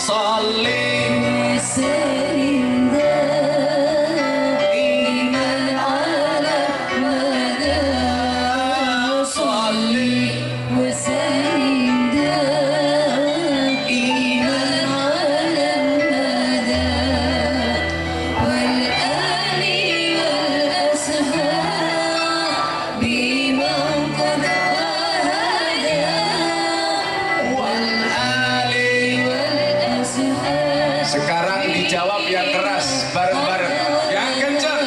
Speaker 1: Sholli
Speaker 3: وسلم دائما على مدى صلي وسلم دائما على المدى والآل والأصحاب بمن قد وهدى
Speaker 1: والآل.
Speaker 3: والأصحاب
Speaker 1: Sekarang dijawab yang keras bareng-bareng, yang kencang.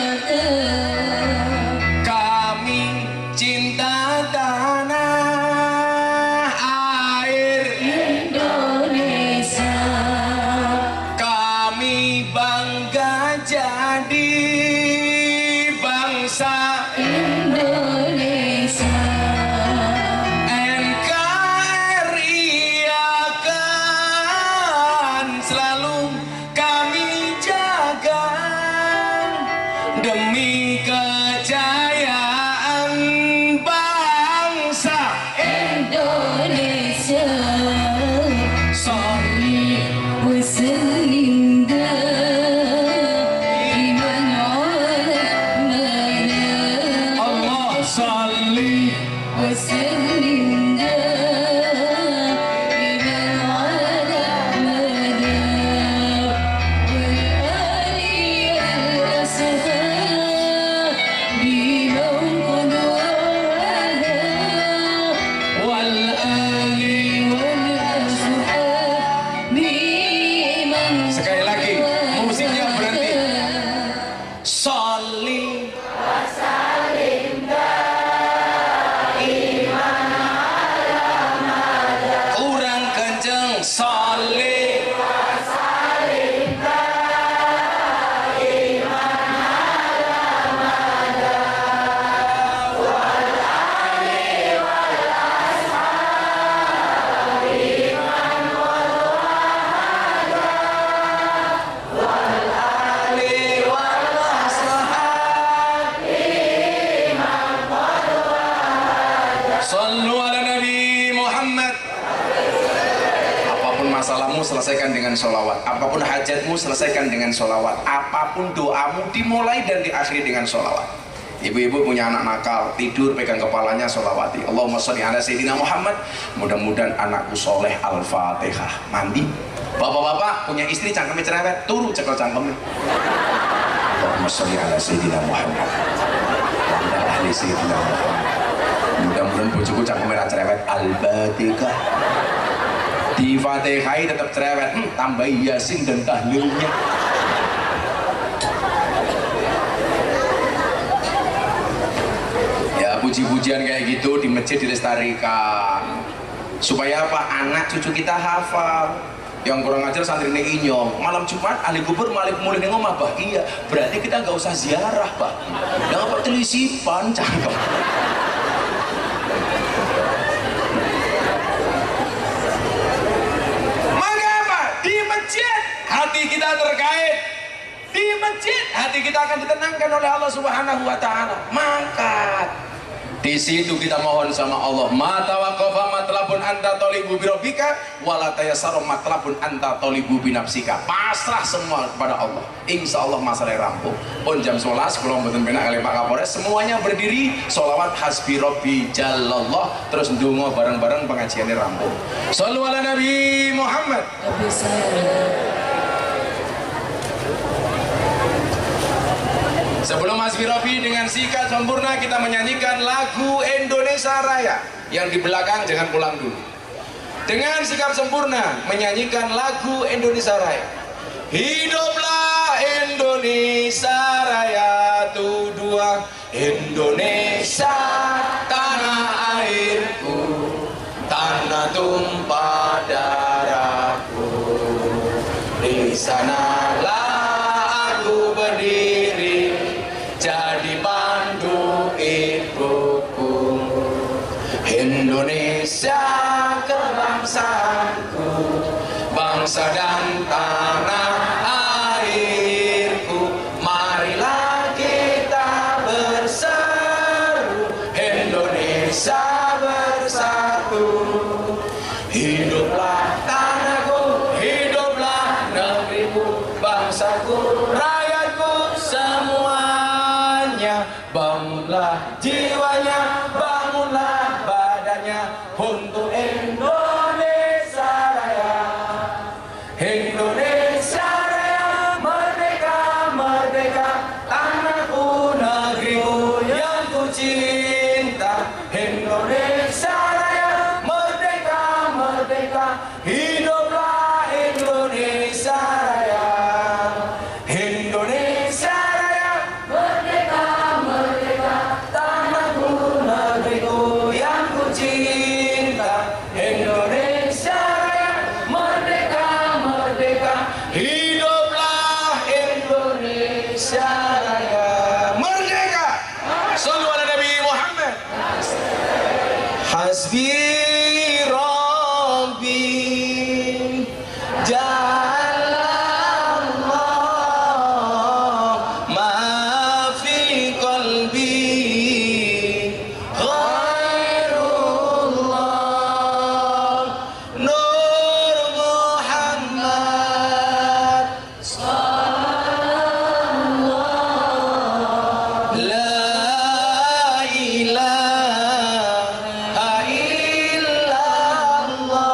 Speaker 1: Kami cinta tanah air,
Speaker 3: Indonesia,
Speaker 1: kami bangga jadi bangsa
Speaker 3: Indonesia,
Speaker 1: NKRI akan selalu kami jaga demi kejayaan bangsa
Speaker 3: Indonesia.
Speaker 1: Sholli
Speaker 3: وسلم دائما على مدى
Speaker 1: Allah sholli
Speaker 3: وسلم دائما على مدى والآل والأصحاب بمن قد وهدى
Speaker 1: والآل.
Speaker 3: والأصحاب بمن
Speaker 1: Sekali lagi, musiknya berhenti. Sholli kurang kenceng. Sholli Sallu ala Nabi Muhammad. Apapun masalahmu selesaikan dengan sholawat. Apapun hajatmu selesaikan dengan sholawat. Apapun doamu dimulai dan diakhiri dengan sholawat. Ibu-ibu punya anak nakal, tidur pegang kepalanya sholawati. Allahumma sholli ala Sayyidina Muhammad. Mudah-mudahan anakku soleh. Al-Fatihah. Mandi. Bapak-bapak punya istri cangkemnya cerewet, turu cekel cangkemnya. Allahumma sholli ala Sayyidina Muhammad. Wa ala ahli Sayyidina Muhammad. Mudah-mudahan bojoku cangkemnya cerewet. Al-Fatihah. Di Fatihai tetap cerewet, tambah yasin dan tahlilnya. Ya puji-pujian kayak gitu di masjid dilestarikan supaya apa? Anak cucu kita hafal. Yang kurang ajar santri ini inyong malam Jumat ahli kubur malik mulai nih ngomah bah. Iya berarti kita nggak usah ziarah bah. Jangan apa telisipan cangkem. Maka apa? Di masjid hati kita terkait. Di masjid hati kita akan ditenangkan oleh Allah Subhanahu wa taala. Maka di situ kita mohon sama Allah, ma tawaqqafa matlabun anta talibu bi rabbika wala tayassara matlabun anta talibu bi nafsika. Pasrah semua kepada Allah. Insyaallah masalah rampung. Pun jam 11 kula mboten penak kali Pak Kapolres, semuanya berdiri sholawat hasbi rabbi jallallah terus ndonga bareng-bareng pengajiannya rampung. Shallu ala Nabi Muhammad. Sebelum Hasbi Rabbi dengan sikat sempurna kita menyanyikan lagu Indonesia Raya. Yang di belakang jangan pulang dulu. Dengan sikap sempurna menyanyikan lagu Indonesia Raya. Hiduplah Indonesia Raya tu dua Indonesia tanah airku, tanah tumpah darahku. Di sanalah aku berdiri jadi pandu ibuku. Indonesia kebangsaanku, bangsa dan tanah airku. Marilah kita berseru, Indonesia bersatu. Hiduplah tanahku, hiduplah bangsaku, rakyatku semuanya. Bangunlah jiwanya, bangunlah badannya untuk Indonesia Raya. Indonesia Raya, merdeka, merdeka, tanahku, negeriku yang ku cinta. Indonesia Raya, merdeka, merdeka, hiduplah Indonesia Raya. Indonesia Raya, merdeka, merdeka, tanahku, negeriku yang ku cinta. Indonesia Raya, merdeka, merdeka, hiduplah Indonesia Raya. Merdeka. Sallu ala Nabi Muhammad. Hasbi Rabbi Jallallah ma fi qalbi ghairullah Nur Muhammad La ilaha illallah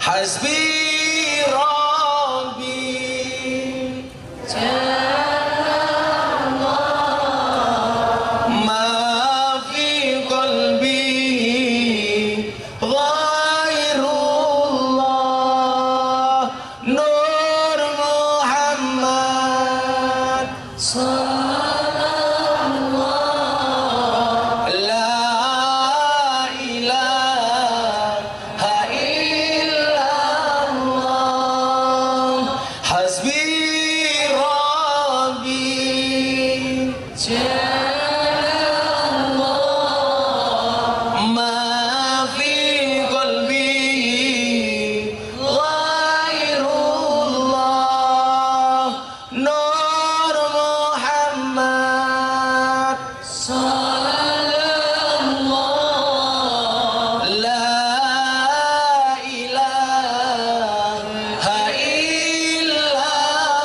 Speaker 1: Hasbi Rabbi ma fi qalbi ghairullah Nur Muhammad La ilaha illallah Hasbi Rabbi ma fi qalbi ghairullah Nur Muhammad La ilaha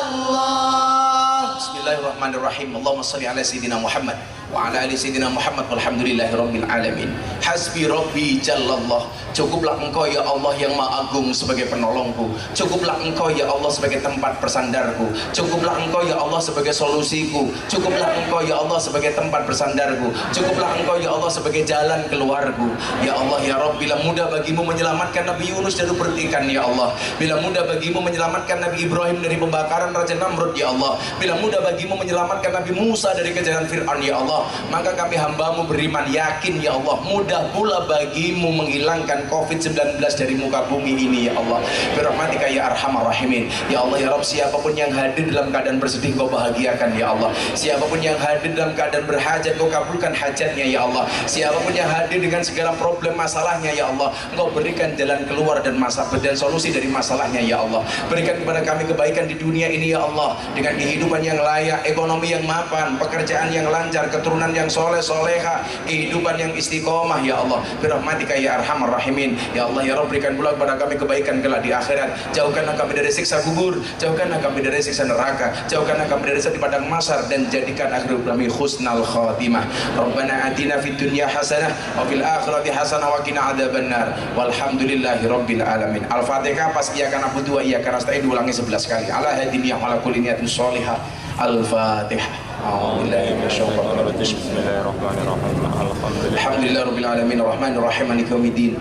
Speaker 1: illallah Bismillahirrahmanirrahim Allahumma salli ala Sayyidina Muhammad wa ala ali Sayyidina Muhammad walhamdulillahi rabbil alamin. Hasbi Rabbi Jallallah. Cukuplah engkau ya Allah yang maha agung sebagai penolongku. Cukuplah engkau ya Allah sebagai tempat bersandarku. Cukuplah engkau ya Allah sebagai solusiku. Cukuplah engkau ya Allah sebagai tempat bersandarku. Cukuplah engkau ya Allah sebagai jalan keluarku. Ya Allah ya Rabb, bila mudah bagimu menyelamatkan Nabi Yunus dari perut ikan ya Allah, bila mudah bagimu menyelamatkan Nabi Ibrahim dari pembakaran Raja Namrud ya Allah, bila mudah bagimu menyelamatkan Nabi Musa dari kejaran Fir'aun ya Allah, maka kami hambamu beriman yakin ya Allah, mudah pula bagimu menghilangkan COVID-19 dari muka bumi ini ya Allah. Birahmatika ya arhamar rahimin. Ya Allah ya Rabb, siapapun yang hadir dalam keadaan bersedih kau bahagiakan ya Allah. Siapapun yang hadir dalam keadaan berhajat kau kabulkan hajatnya ya Allah. Siapapun yang hadir dengan segala problem masalahnya ya Allah, engkau berikan jalan keluar dan solusi dari masalahnya ya Allah. Berikan kepada kami kebaikan di dunia ini ya Allah, dengan kehidupan yang layak, ekonomi yang mapan, pekerjaan yang lancar, keturunan yang soleh soleha, kehidupan yang istiqomah ya Allah. Birahmatika ya arhamar rahimin. Ya Allah ya Rabb, berikan pula kepada kami kebaikan kelak di akhirat. Jauhkanlah kami dari siksa kubur, jauhkanlah kami dari siksa neraka, jauhkanlah kami dari siksa di padang mahsyar, dan jadikan akhir kami husnal khatimah. Rabbana atina fid dunya hasanah wa fil akhirati hasanah wa qina adzabannar. Walhamdulillahi rabbil alamin. Al-Fatihah pas iyyaka na'budu wa iyyaka nasta'in ulangi 11 kali. Ala hadiniya wa ala kulli niyatin shalihah. Al-Fatihah.
Speaker 5: Bismillahirrahmanirrahim.
Speaker 1: Alhamdulillah rabbil alamin arrahmanir rahim maliki yaumiddin.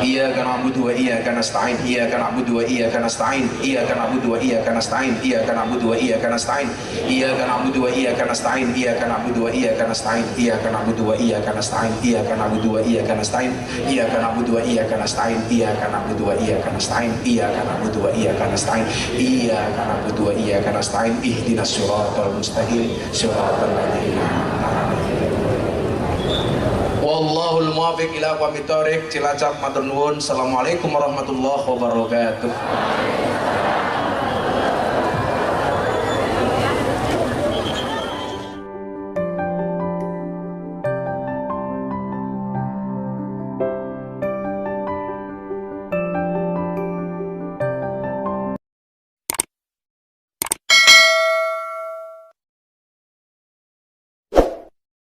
Speaker 1: Iyyaka na'budu wa iyyaka nasta'in. Iyyaka na'budu wa iyyaka nasta'in. Iyyaka na'budu wa iyyaka nasta'in. Iyyaka na'budu wa iyyaka nasta'in. Iyyaka na'budu wa iyyaka nasta'in. Iyyaka na'budu wa iyyaka nasta'in. Iyyaka na'budu wa iyyaka nasta'in. Iyyaka na'budu wa iyyaka nasta'in. Iyyaka na'budu wa iyyaka nasta'in. Iyyaka na'budu wa iyyaka nasta'in. Iyyaka na'budu wa iyyaka nasta'in. Iyyaka na'budu wa iyyaka nasta'in. Ihdinas siratal mustaqim. Siratal ladzina wallahul muwaffiq ila aqwamit thoriq. Cilacap matur nuwun. Assalamualaikum warahmatullahi wabarakatuh.